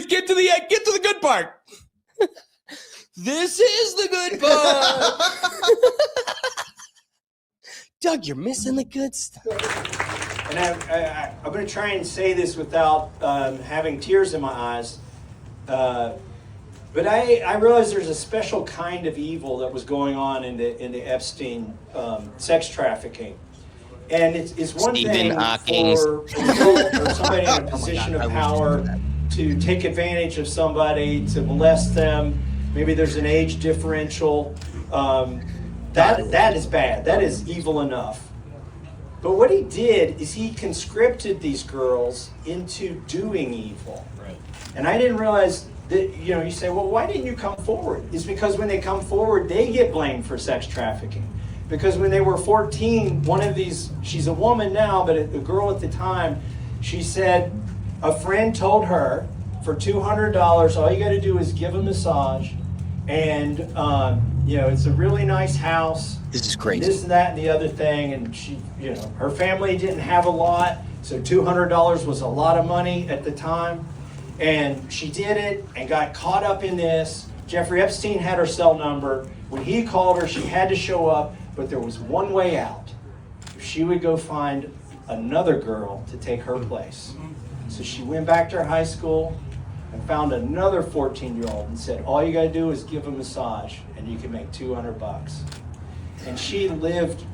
get to the good part. This is the good part. Doug, you're missing the good stuff. And I'm going to try and say this without having tears in my eyes. But I realize there's a special kind of evil that was going on in the Epstein sex trafficking. And it's one Stephen thing Hawking's. for an adult or somebody in a position of power to take advantage of somebody, to molest them. Maybe there's an age differential. That is bad. That is evil enough. But what he did is he conscripted these girls into doing evil. Right. And I didn't realize that, you say, well, why didn't you come forward? It's because when they come forward, they get blamed for sex trafficking. Because when they were 14, one of these, she's a woman now, but a girl at the time, she said a friend told her for $200, all you got to do is give a massage. And, it's a really nice house. This is crazy. This and that and the other thing. And she, her family didn't have a lot. So $200 was a lot of money at the time. And she did it and got caught up in this. Jeffrey Epstein had her cell number. When he called her, she had to show up. But there was one way out. She would go find another girl to take her place. So she went back to her high school and found another 14-year-old and said, all you got to do is give a massage and you can make $200. And she lived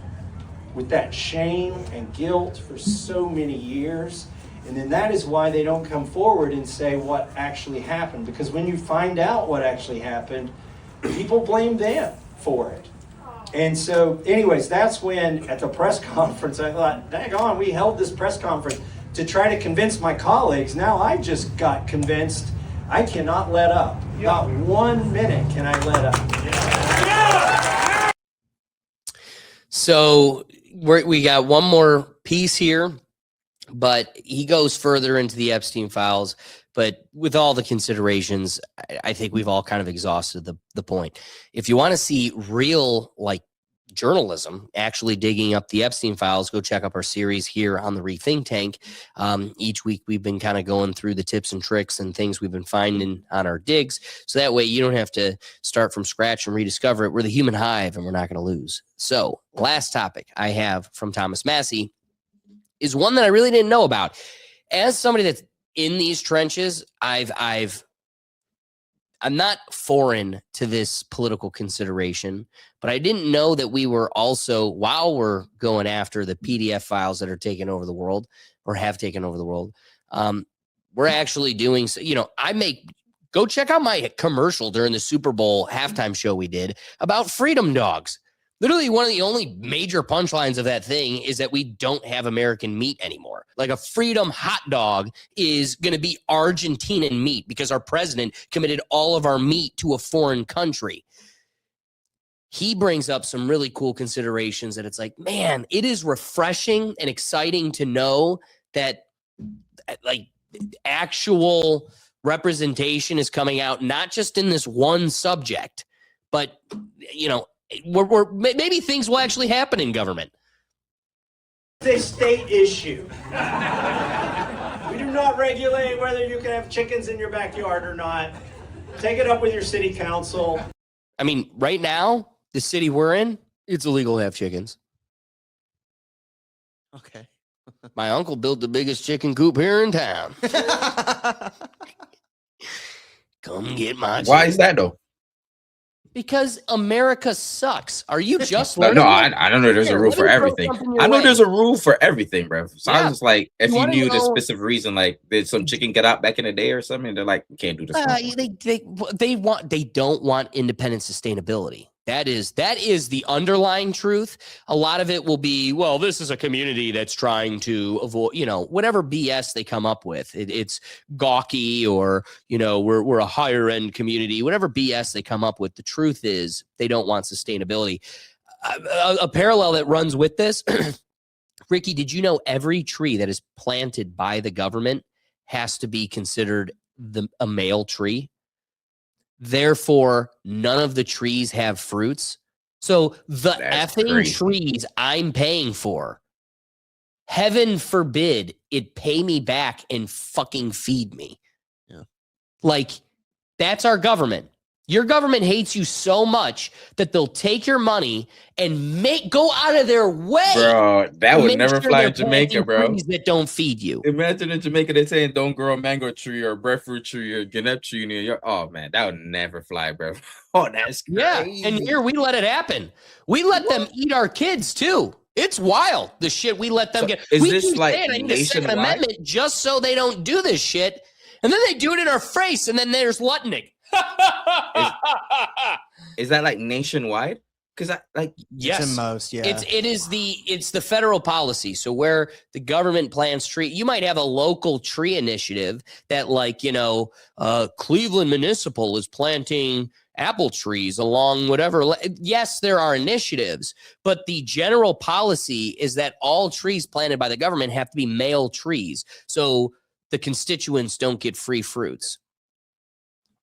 with that shame and guilt for so many years. And then that is why they don't come forward and say what actually happened. Because when you find out what actually happened, people blame them for it. And so, anyways, that's when at the press conference, I thought, dang on, we held this press conference to try to convince my colleagues. Now I just got convinced I cannot let up. Not 1 minute can I let up. So we got one more piece here, but he goes further into the Epstein files. But with all the considerations, I think we've all kind of exhausted the point. If you want to see real journalism, actually digging up the Epstein files, go check out our series here on the Rethink Tank. Each week we've been kind of going through the tips and tricks and things we've been finding on our digs. So that way you don't have to start from scratch and rediscover it. We're the human hive and we're not going to lose. So last topic I have from Thomas Massie is one that I really didn't know about. As somebody that's in these trenches, I'm not foreign to this political consideration, but I didn't know that we were also, while we're going after the PDF files that are taking over the world or have taken over the world, we're actually doing, I make Go check out my commercial during the Super Bowl halftime show we did about freedom dogs. Literally, one of the only major punchlines of that thing is that we don't have American meat anymore. Like a freedom hot dog is going to be Argentinian meat because our president committed all of our meat to a foreign country. He brings up some really cool considerations that it's like, man, it is refreshing and exciting to know that like actual representation is coming out, not just in this one subject, but, you know, we're maybe things will actually happen in government. It's a state issue. We do not regulate whether you can have chickens in your backyard or not. Take it up with your city council. I mean, right now, the city we're in, it's illegal to have chickens. Okay. My uncle built the biggest chicken coop here in town. Come get my chicken. Why is that though? Because America sucks. Are you just No, learning? I don't know. There's a rule for everything. I know there's a rule for everything, bro. So I was just like, if you knew the specific reason, like did some chicken get out back in the day or something, they're like, you can't do this. They don't want independent sustainability. That is the underlying truth. A lot of it will be, well, this is a community that's trying to avoid, you know, whatever BS they come up with. It's gawky or, you know, we're a higher end community, whatever BS they come up with. The truth is they don't want sustainability. A parallel that runs with this, Ricky, did you know every tree that is planted by the government has to be considered a male tree? Therefore, none of the trees have fruits. So the effing trees I'm paying for, heaven forbid it pay me back and fucking feed me. Yeah. Like, that's our government. Your government hates you so much that they'll take your money and go out of their way. Bro, that would never fly in Jamaica, bro. That don't feed you. Imagine in Jamaica they're saying don't grow a mango tree or a breadfruit tree or ganap tree near your. Oh man, that would never fly, bro. Oh, that's crazy. Yeah, and here we let it happen. We let them eat our kids too. It's wild, the shit we let them get. Is we this like I need a Second nationwide? Amendment just so they don't do this shit, and then they do it in our face, and then there's Lutnick. Is that like nationwide? Because I like yes, it's in most, yeah. It's the federal policy. So where the government plants tree, you might have a local tree initiative that, like, you know, Cleveland Municipal is planting apple trees along whatever. Yes, there are initiatives, but the general policy is that all trees planted by the government have to be male trees, so the constituents don't get free fruits.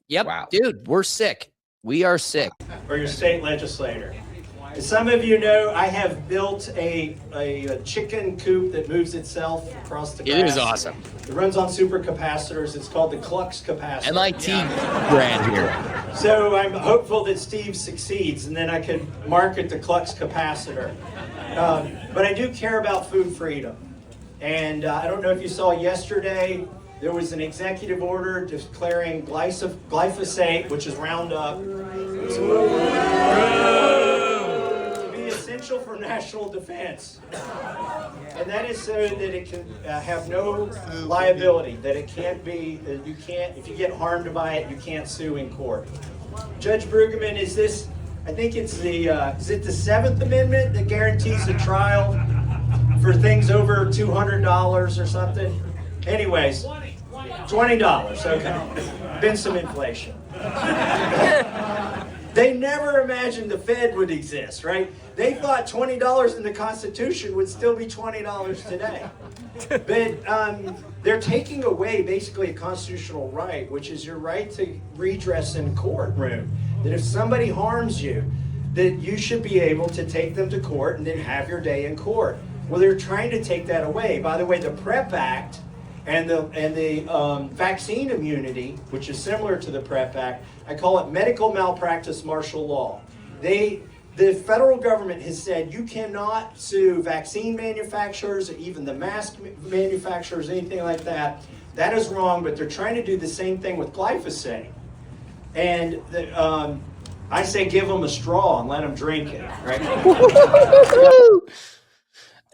Yep, wow. Dude, we're sick. We are sick. Or your state legislator. As some of you know, I have built a chicken coop that moves itself across the grass. It is awesome. It runs on supercapacitors. It's called the Clux capacitor. MIT brand here. So I'm hopeful that Steve succeeds, and then I can market the Clux capacitor. But I do care about food freedom. And I don't know if you saw yesterday, there was an executive order declaring glyphosate, which is Roundup, to be essential for national defense. And that is so that it can have no liability, that it can't be, you can't, if you get harmed by it, you can't sue in court. Judge Brueggemann, is this, I think it's is it the 7th Amendment that guarantees a trial for things over $200 or something? Anyways, $20, okay. Been some inflation. They never imagined the Fed would exist, right? They thought $20 in the Constitution would still be $20 today. But they're taking away basically a constitutional right, which is your right to redress in courtroom. That if somebody harms you, that you should be able to take them to court and then have your day in court. Well, they're trying to take that away. By the way, the PrEP Act and the vaccine immunity, which is similar to the PrEP Act, I call it medical malpractice martial law. The federal government has said you cannot sue vaccine manufacturers, or even the mask manufacturers, anything like that. That is wrong, but they're trying to do the same thing with glyphosate. And I say give them a straw and let them drink it, right?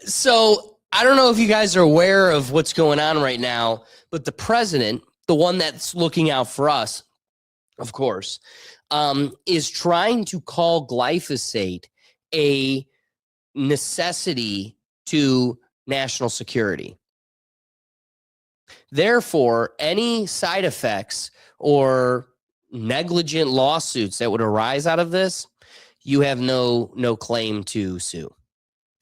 So I don't know if you guys are aware of what's going on right now, but the president, the one that's looking out for us, of course, is trying to call glyphosate a necessity to national security. Therefore, any side effects or negligent lawsuits that would arise out of this, you have no claim to sue.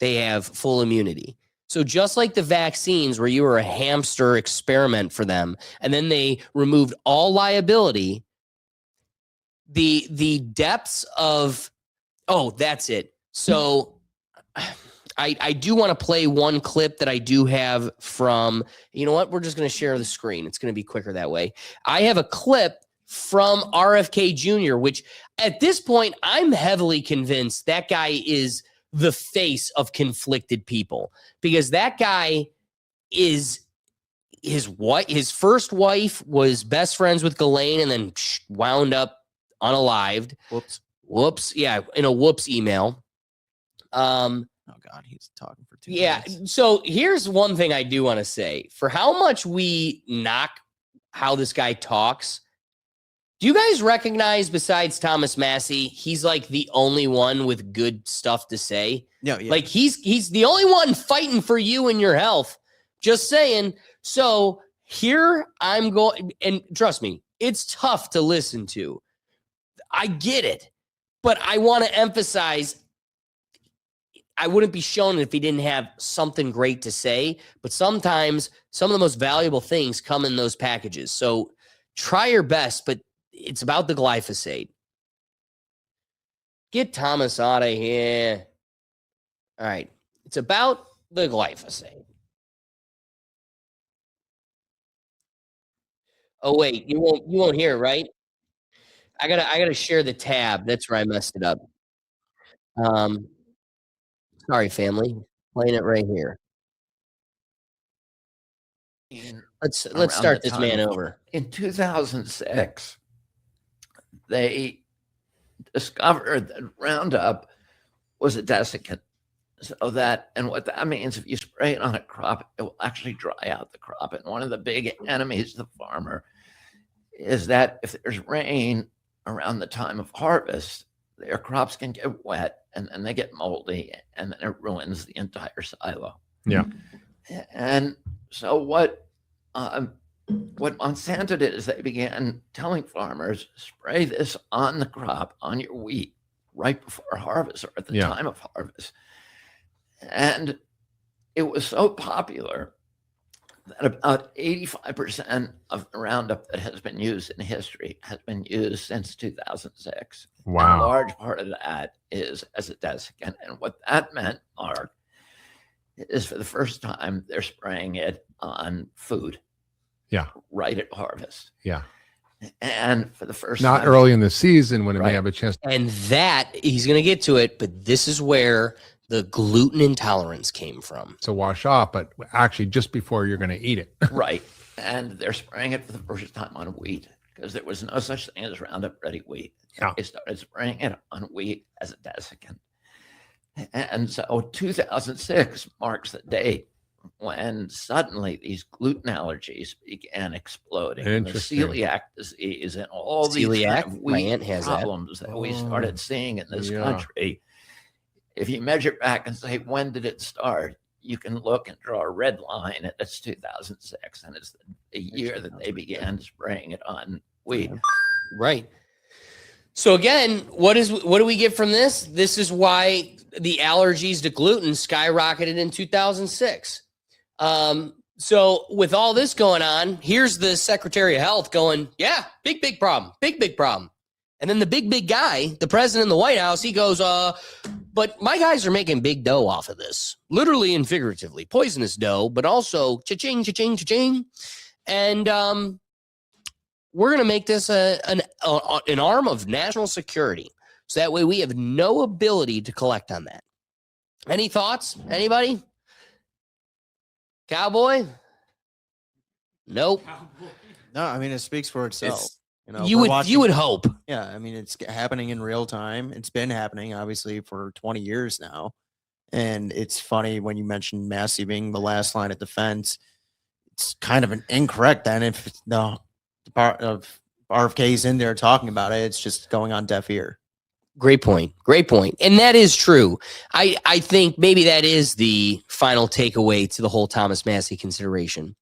They have full immunity. So just like the vaccines where you were a hamster experiment for them, and then they removed all liability, the depths of, oh, that's it. So I do want to play one clip that I do have from, you know what? We're just going to share the screen. It's going to be quicker that way. I have a clip from RFK Jr., which at this point, I'm heavily convinced that guy is the face of conflicted people, because that guy is his first wife was best friends with Ghislaine and then wound up unalived. Whoops. Yeah. In a whoops email. Oh God, he's talking for 2 minutes. Yeah. So here's one thing I do want to say. For how much we knock how this guy talks, do you guys recognize, besides Thomas Massie, he's like the only one with good stuff to say? No, yeah. Like he's the only one fighting for you and your health. Just saying. So here I'm going, and trust me, it's tough to listen to. I get it, but I want to emphasize, I wouldn't be shown if he didn't have something great to say, but sometimes some of the most valuable things come in those packages. So try your best, but it's about the glyphosate. Get Thomas out of here. All right. It's about the glyphosate. Oh, wait, you won't hear it, right? I gotta share the tab. That's where I messed it up. Sorry, family. Playing it right here. Let's start this man over. In 2006, they discovered that Roundup was a desiccant. So that, and what that means, if you spray it on a crop, it will actually dry out the crop. And one of the big enemies of the farmer is that if there's rain around the time of harvest, their crops can get wet and then they get moldy and then it ruins the entire silo. Yeah. And so what Monsanto did is they began telling farmers, spray this on the crop, on your wheat, right before harvest or at the time of harvest. And it was so popular that about 85% of the Roundup that has been used in history has been used since 2006. Wow. And a large part of that is as a desiccant. And what that meant, Mark, is for the first time, they're spraying it on food. Yeah. Right at harvest. Yeah. And for the first Not time, early in the season when it may have a chance. And that, he's going to get to it, but this is where the gluten intolerance came from. To wash off, but actually just before you're going to eat it. Right. And they're spraying it for the first time on wheat because there was no such thing as Roundup Ready wheat. Yeah. They started spraying it on wheat as a desiccant. And so 2006 marks the date when suddenly these gluten allergies began exploding. And the celiac disease and all these kind of wheat problems that we started seeing in this country. If you measure back and say, when did it start? You can look and draw a red line, and it's 2006, and it's the year that they began spraying it on wheat. Right. So again, what do we get from this? This is why the allergies to gluten skyrocketed in 2006. So with all this going on, here's the Secretary of Health going, yeah, big problem, big problem. And then the big guy, the president of the White House, he goes, but my guys are making big dough off of this, literally and figuratively, poisonous dough, but also cha-ching, cha-ching, cha-ching. And we're going to make this an arm of national security. So that way we have no ability to collect on that. Any thoughts? Anybody? Cowboy? Nope. No, I mean, it speaks for itself. You would hope. Yeah, I mean, it's happening in real time. It's been happening, obviously, for 20 years now. And it's funny when you mentioned Massie being the last line of defense. It's kind of an incorrect then if the part of RFK's in there talking about it. It's just going on deaf ear. Great point. Great point. And that is true. I think maybe that is the final takeaway to the whole Thomas Massie consideration.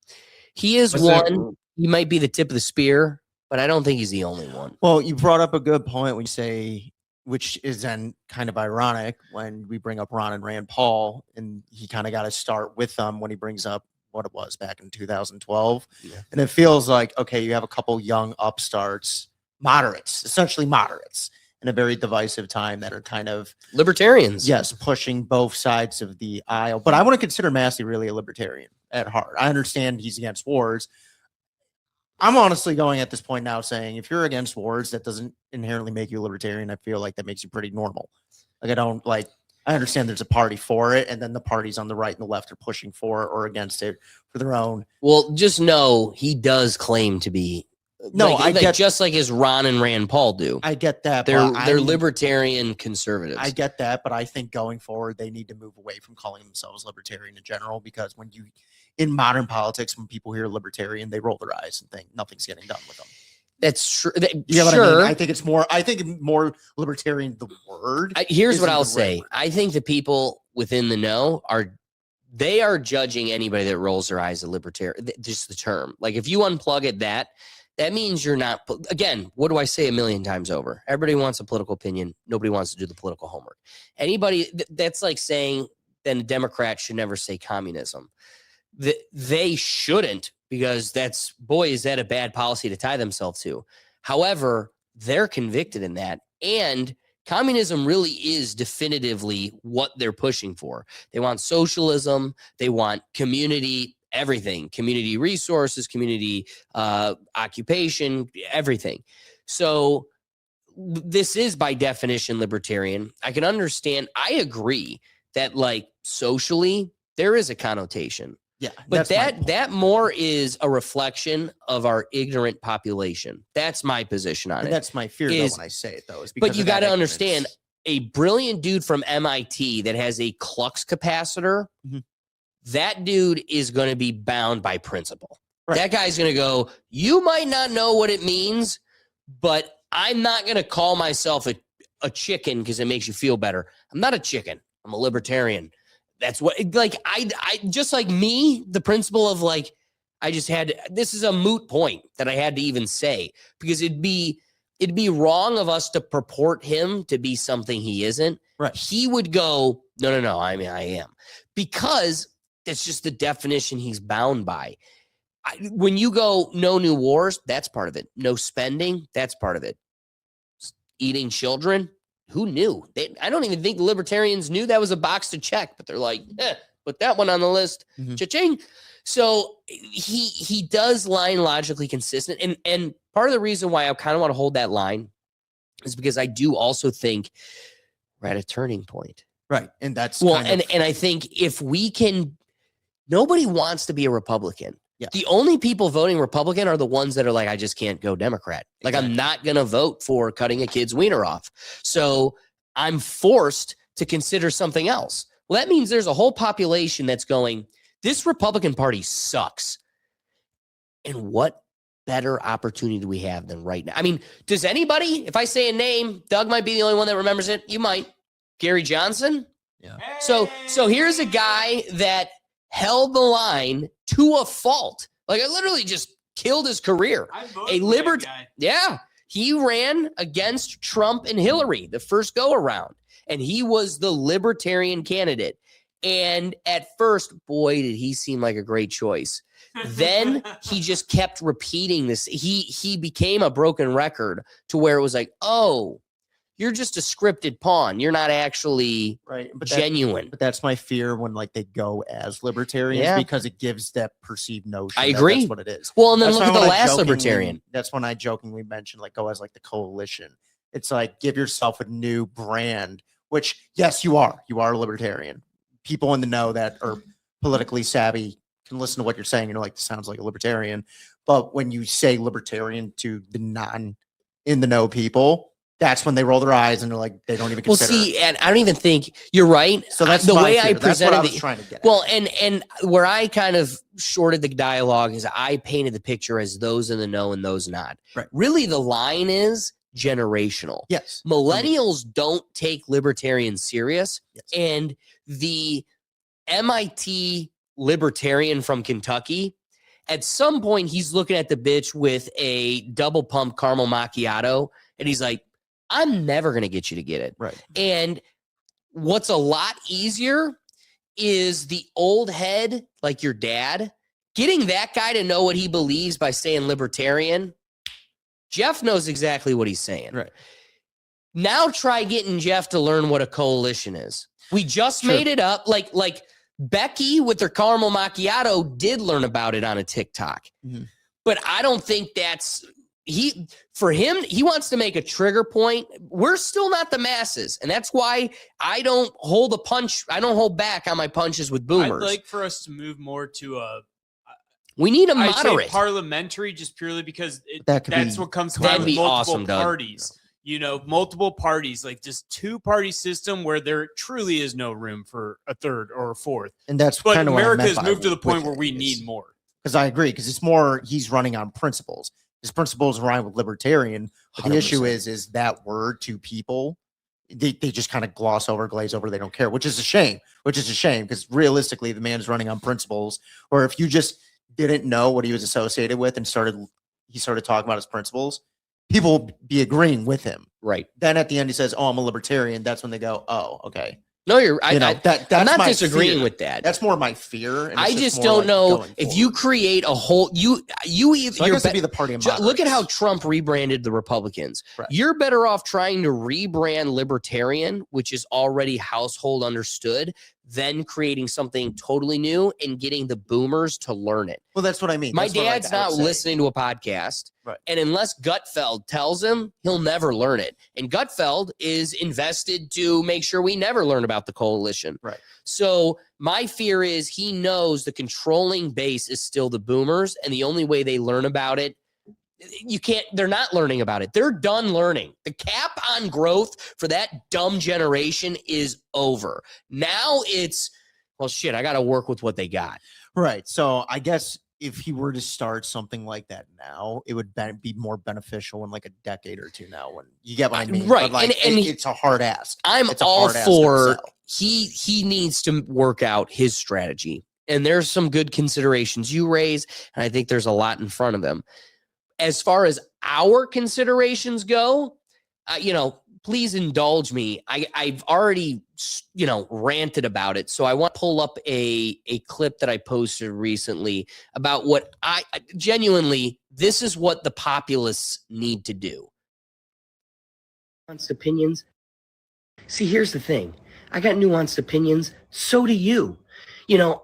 He is one. He might be the tip of the spear, but I don't think he's the only one. Well, you brought up a good point when you say, which is then kind of ironic when we bring up Ron and Rand Paul, and he kind of got to start with them when he brings up what it was back in 2012. Yeah. And it feels like, okay, you have a couple young upstarts, moderates, essentially moderates, in a very divisive time that are kind of libertarians. Yes, pushing both sides of the aisle. But I want to consider Massie really a libertarian at heart. I understand he's against wars. I'm honestly going at this point now saying if you're against wars, that doesn't inherently make you a libertarian. I feel like that makes you pretty normal. Like I understand there's a party for it, and then the parties on the right and the left are pushing for or against it for their own. Well, just know he does claim to be. No, I get just like as Ron and Rand Paul do. I get that. They're libertarian conservatives. I get that, but I think going forward they need to move away from calling themselves libertarian in general, because when you in modern politics, when people hear libertarian, they roll their eyes and think nothing's getting done with them. That's true. You know what I mean? I think more libertarian, the word. Here's what I'll say. I think the people within the know they are judging anybody that rolls their eyes at libertarian, just the term. Like if you unplug it, that means you're not, again, what do I say a million times over? Everybody wants a political opinion. Nobody wants to do the political homework. Anybody, that's like saying then a Democrat should never say communism. They shouldn't, because is that a bad policy to tie themselves to? However, they're convicted in that. And communism really is definitively what they're pushing for. They want socialism. They want community, everything, community resources, community occupation, everything. So this is by definition libertarian. I can understand. I agree that like socially there is a connotation. Yeah, but that more is a reflection of our ignorant population. That's my position on it. And that's my fear though, when I say it though. But you got to understand, a brilliant dude from MIT that has a Klux capacitor, that dude is going to be bound by principle. Right. That guy's going to go, you might not know what it means, but I'm not going to call myself a chicken because it makes you feel better. I'm not a chicken. I'm a libertarian. That's what, like, I just like me, the principle of like, this is a moot point that I had to even say, because it'd be wrong of us to purport him to be something he isn't. Right. He would go, no. I mean, I am, because that's just the definition he's bound by. When you go no new wars, that's part of it. No spending, that's part of it. Eating children, who knew? I don't even think the libertarians knew that was a box to check, but they're like, put that one on the list. Cha-ching. So he does line logically consistent. And part of the reason why I kind of want to hold that line is because I do also think we're at a turning point. Right. And that's and I think if we can, nobody wants to be a Republican. Yeah. The only people voting Republican are the ones that are like, I just can't go Democrat. Like, I'm not going to vote for cutting a kid's wiener off. So I'm forced to consider something else. Well, that means there's a whole population that's going, this Republican Party sucks. And what better opportunity do we have than right now? I mean, does anybody, if I say a name, Doug might be the only one that remembers it. You might. Gary Johnson. Yeah. So here's a guy that held the line to a fault. Like, I literally just killed his career. Yeah. He ran against Trump and Hillary the first go around, and he was the libertarian candidate. And at first, boy, did he seem like a great choice. Then he just kept repeating this. He became a broken record to where it was like, oh, you're just a scripted pawn. You're not actually genuine. But that's my fear when like they go as libertarians, because it gives that perceived notion. I agree. That's what it is. Well, and then look at the last libertarian. That's when I jokingly mentioned like go as like the coalition. It's like give yourself a new brand, which yes, you are. You are a libertarian. People in the know that are politically savvy can listen to what you're saying. You're like, this sounds like a libertarian. But when you say libertarian to the non in the know people, that's when they roll their eyes and they're like, they don't even consider. Well, see, and I don't even think you're right. So that's the my way I fear. That's what I presented was the. trying to get at. Well, and where I kind of shorted the dialogue is I painted the picture as those in the know and those not. Right. Really, the line is generational. Yes. Millennials don't take libertarians serious, Yes. and the MIT libertarian from Kentucky, at some point, he's looking at the bitch with a double pump caramel macchiato, and he's like, I'm never going to get you to get it. Right. And what's a lot easier is the old head, like your dad, getting that guy to know what he believes by saying libertarian. Jeff knows exactly what he's saying. Right. Now try getting Jeff to learn what a coalition is. We just made it up. Like Becky with her caramel macchiato did learn about it on a TikTok. Mhm. But I don't think that's for him, he wants to make a trigger point. We're still not the masses. And that's why I don't hold back on my punches with boomers. I'd like for us to move more to we need a I'd say moderate. parliamentary, just purely because That could that's be- what comes that'd with be multiple awesome, Doug. parties. You know, multiple parties, like just two-party system where there truly is no room for a third or a fourth. And that's But kind of America what I has meant moved to the with point it where we is- need more. Because I agree, because it's more he's running on principles. His principles align with libertarian. But the issue 100%. is that word to people, they just kind of glaze over, they don't care, which is a shame, because realistically, the man is running on principles. Or if you just didn't know what he was associated with and he started talking about his principles, people would be agreeing with him. Right. Then at the end, he says, "Oh, I'm a libertarian." That's when they go, "Oh, okay." No, I'm I'm not my disagreeing fear. with that. That's more my fear. And I it's just more don't like know going if forward. you create a whole you either So I you're guess it'd be the party of look at how moderates. Trump rebranded the Republicans. Right. You're better off trying to rebrand libertarian, which is already household understood, than creating something totally new and getting the boomers to learn it. Well, that's what I mean. My That's what, dad's I would not say. listening to a podcast. Right. And unless Gutfeld tells him, he'll never learn it. And Gutfeld is invested to make sure we never learn about the coalition. Right. So my fear is he knows the controlling base is still the boomers. And the only way they learn about it, they're not learning about it. They're done learning. The cap on growth for that dumb generation is over. Now it's, well, shit, I got to work with what they got. Right. So I guess if he were to start something like that now, it would be more beneficial in like a decade or two now. When you get what I mean, Right. But like, And it's a hard ask. I'm It's a all hard ask for to sell. he needs to work out his strategy. And there's some good considerations you raise, and I think there's a lot in front of him. As far as our considerations go, please indulge me. I've already, ranted about it. So I want to pull up a clip that I posted recently about what I genuinely, this is what the populists need to do. Nuanced opinions. See, here's the thing. I got nuanced opinions. So do you.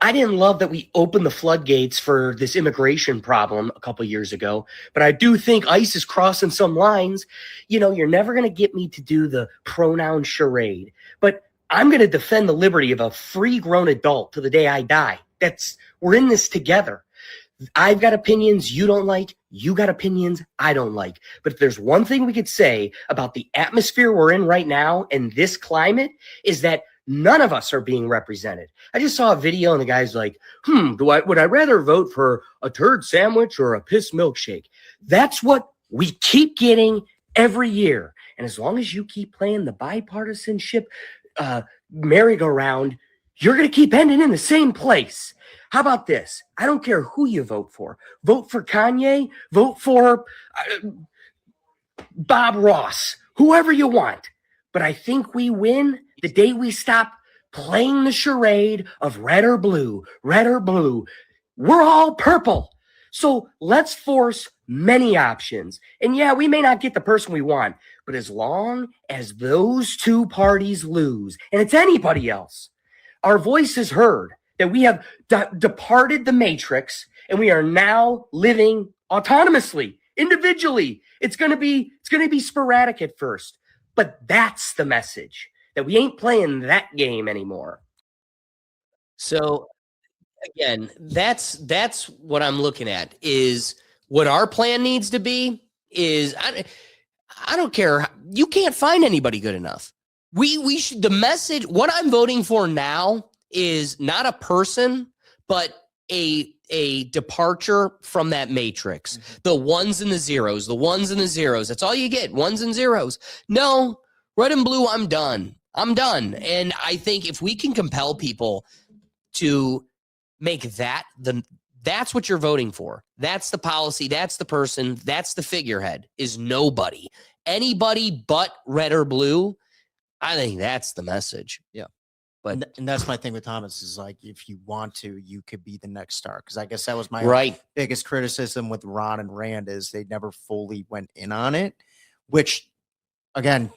I didn't love that we opened the floodgates for this immigration problem a couple years ago, but I do think ICE is crossing some lines. You're never going to get me to do the pronoun charade, but I'm going to defend the liberty of a free grown adult to the day I die. We're in this together. I've got opinions you don't like. You got opinions I don't like. But if there's one thing we could say about the atmosphere we're in right now and this climate is that none of us are being represented. I just saw a video and the guy's like, would I rather vote for a turd sandwich or a piss milkshake? That's what we keep getting every year. And as long as you keep playing the bipartisanship merry-go-round, you're going to keep ending in the same place. How about this? I don't care who you vote for. Vote for Kanye. Vote for Bob Ross. Whoever you want. But I think we win the day we stop playing the charade of red or blue, red or blue. We're all purple. So let's force many options. And yeah, we may not get the person we want, but as long as those two parties lose, and it's anybody else, our voice is heard, that we have departed the matrix and we are now living autonomously, individually. It's going to be sporadic at first. But that's the message, that we ain't playing that game anymore. So again, that's what I'm looking at, is what our plan needs to be is I don't care. You can't find anybody good enough. We should, the message, what I'm voting for now is not a person, but a departure from that matrix. The ones and the zeros, That's all you get. Ones and zeros. No, red and blue, I'm done. And I think if we can compel people to make that that's what you're voting for. That's the policy. That's the person. That's the figurehead, is nobody. Anybody but red or blue. I think that's the message. Yeah. But And that's my thing with Thomas is like, if you want to, you could be the next star. Because I guess that was my biggest criticism with Ron and Rand is they never fully went in on it, which again,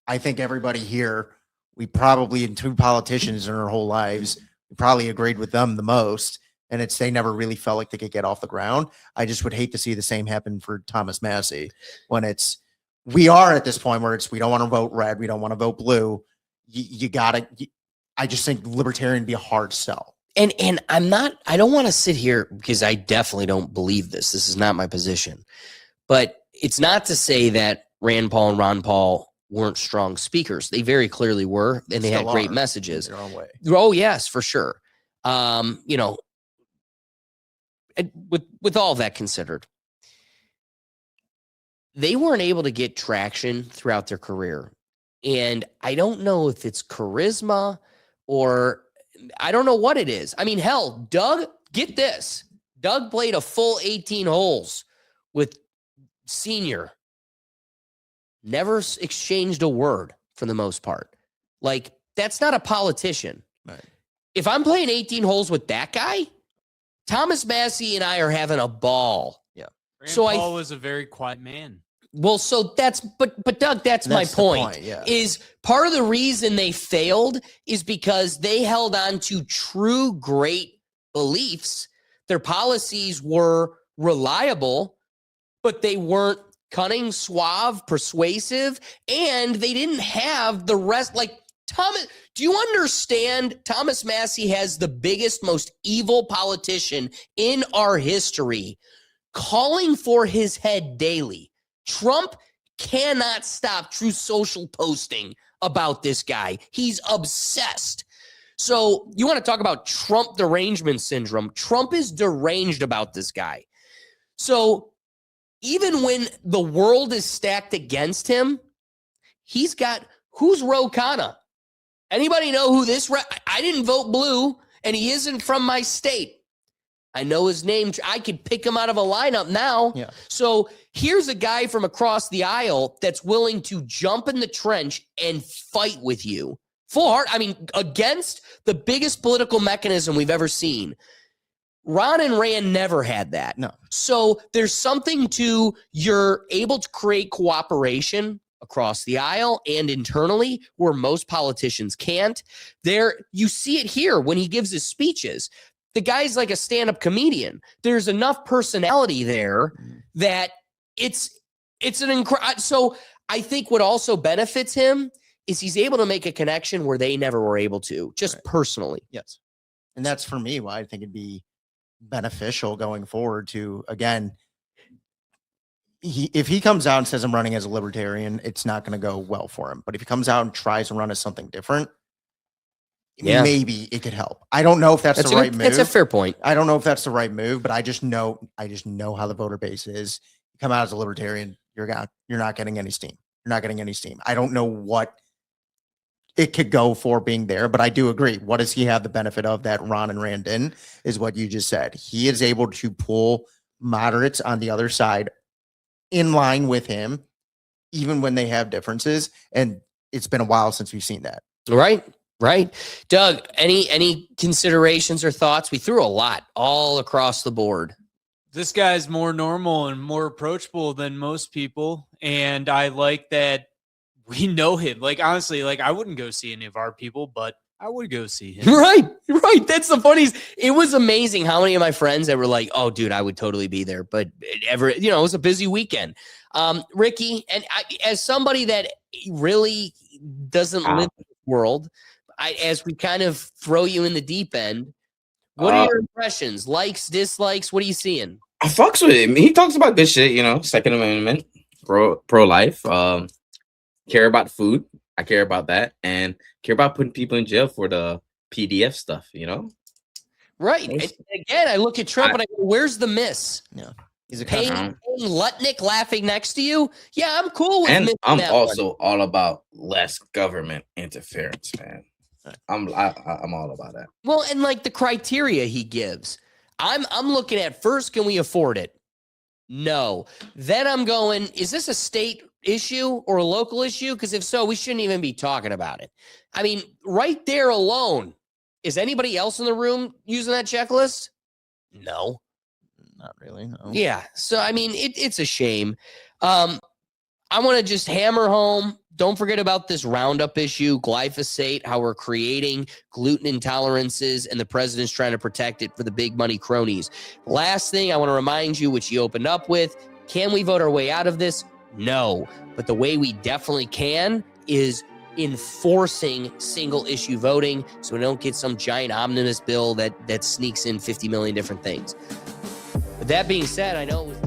I think everybody here, we probably in 2 politicians in our whole lives, we probably agreed with them the most. And they never really felt like they could get off the ground. I just would hate to see the same happen for Thomas Massie when we are at this point where we don't want to vote red. We don't want to vote blue. I just think libertarian would be a hard sell. And I don't want to sit here because I definitely don't believe this. This is not my position. But it's not to say that Rand Paul and Ron Paul weren't strong speakers. They very clearly were, and they had great messages. Their own way. Oh, yes, for sure. With all that considered, they weren't able to get traction throughout their career. And I don't know if it's charisma or I don't know what it is. I mean, hell, Doug, get this. Doug played a full 18 holes with Senior. Never exchanged a word for the most part. Like, that's not a politician. Right. If I'm playing 18 holes with that guy, Thomas Massie and I are having a ball. Yeah. Rand Paul was a very quiet man. Well, so but Doug, that's my point. Is part of the reason they failed is because they held on to true great beliefs. Their policies were reliable, but they weren't cunning, suave, persuasive, and they didn't have the rest. Like Thomas, do you understand? Thomas Massie has the biggest, most evil politician in our history calling for his head daily. Trump cannot stop Truth Social posting about this guy. He's obsessed. So you want to talk about Trump derangement syndrome? Trump is deranged about this guy. So even when the world is stacked against him, he's got, who's Ro Khanna? Anybody know who this? I didn't vote blue, and he isn't from my state. I know his name. I could pick him out of a lineup now. Yeah. So here's a guy from across the aisle that's willing to jump in the trench and fight with you full heart. I mean, against the biggest political mechanism we've ever seen. Ron and Rand never had that. No. So there's something to, you're able to create cooperation across the aisle and internally where most politicians can't. There, you see it here when he gives his speeches. The guy's like a stand-up comedian. There's enough personality there that it's an incredible. So I think what also benefits him is he's able to make a connection where they never were able to, just personally. Yes. And that's for me why I think it'd be beneficial going forward to, again, if he comes out and says I'm running as a libertarian, it's not going to go well for him. But if he comes out and tries to run as something different, maybe it could help. I don't know if that's the right move. That's a fair point. I don't know if that's the right move, but I just know how the voter base is. You come out as a libertarian, you're not getting any steam. You're not getting any steam. I don't know what it could go for being there, but I do agree. What does he have the benefit of that Ron and Rand didn't, is what you just said. He is able to pull moderates on the other side in line with him, even when they have differences. And it's been a while since we've seen that. Right. Doug, any considerations or thoughts? We threw a lot all across the board. This guy's more normal and more approachable than most people. And I like that we know him. Like, honestly, like I wouldn't go see any of our people, but I would go see him. Right. That's the funniest. It was amazing how many of my friends that were like, oh, dude, I would totally be there. But it was a busy weekend. Ricky, and as somebody that really doesn't live in the world, as we kind of throw you in the deep end, what are your impressions? Likes, dislikes? What are you seeing? I fucks with him. He talks about good shit, Second Amendment. pro-life, care about food. I care about that, and care about putting people in jail for the PDF stuff, you know? Right. And again, I look at Trump and I go, where's the miss? Yeah. He's a Paying country. Lutnick laughing next to you? Yeah, I'm cool with And missing I'm that also one. all about less government interference, man. I'm all about that. Well, and like the criteria he gives, I'm looking at first, can we afford it? No. Then I'm going, is this a state issue or a local issue? Because if so, we shouldn't even be talking about it. I mean, right there alone, is anybody else in the room using that checklist? No. Not really. No. Yeah. So, I mean, it's a shame. I want to just hammer home. Don't forget about this Roundup issue, glyphosate, how we're creating gluten intolerances, and the president's trying to protect it for the big money cronies. Last thing I want to remind you, which you opened up with, can we vote our way out of this? No. But the way we definitely can is enforcing single issue voting so we don't get some giant omnibus bill that sneaks in 50 million different things. With that being said, I know it was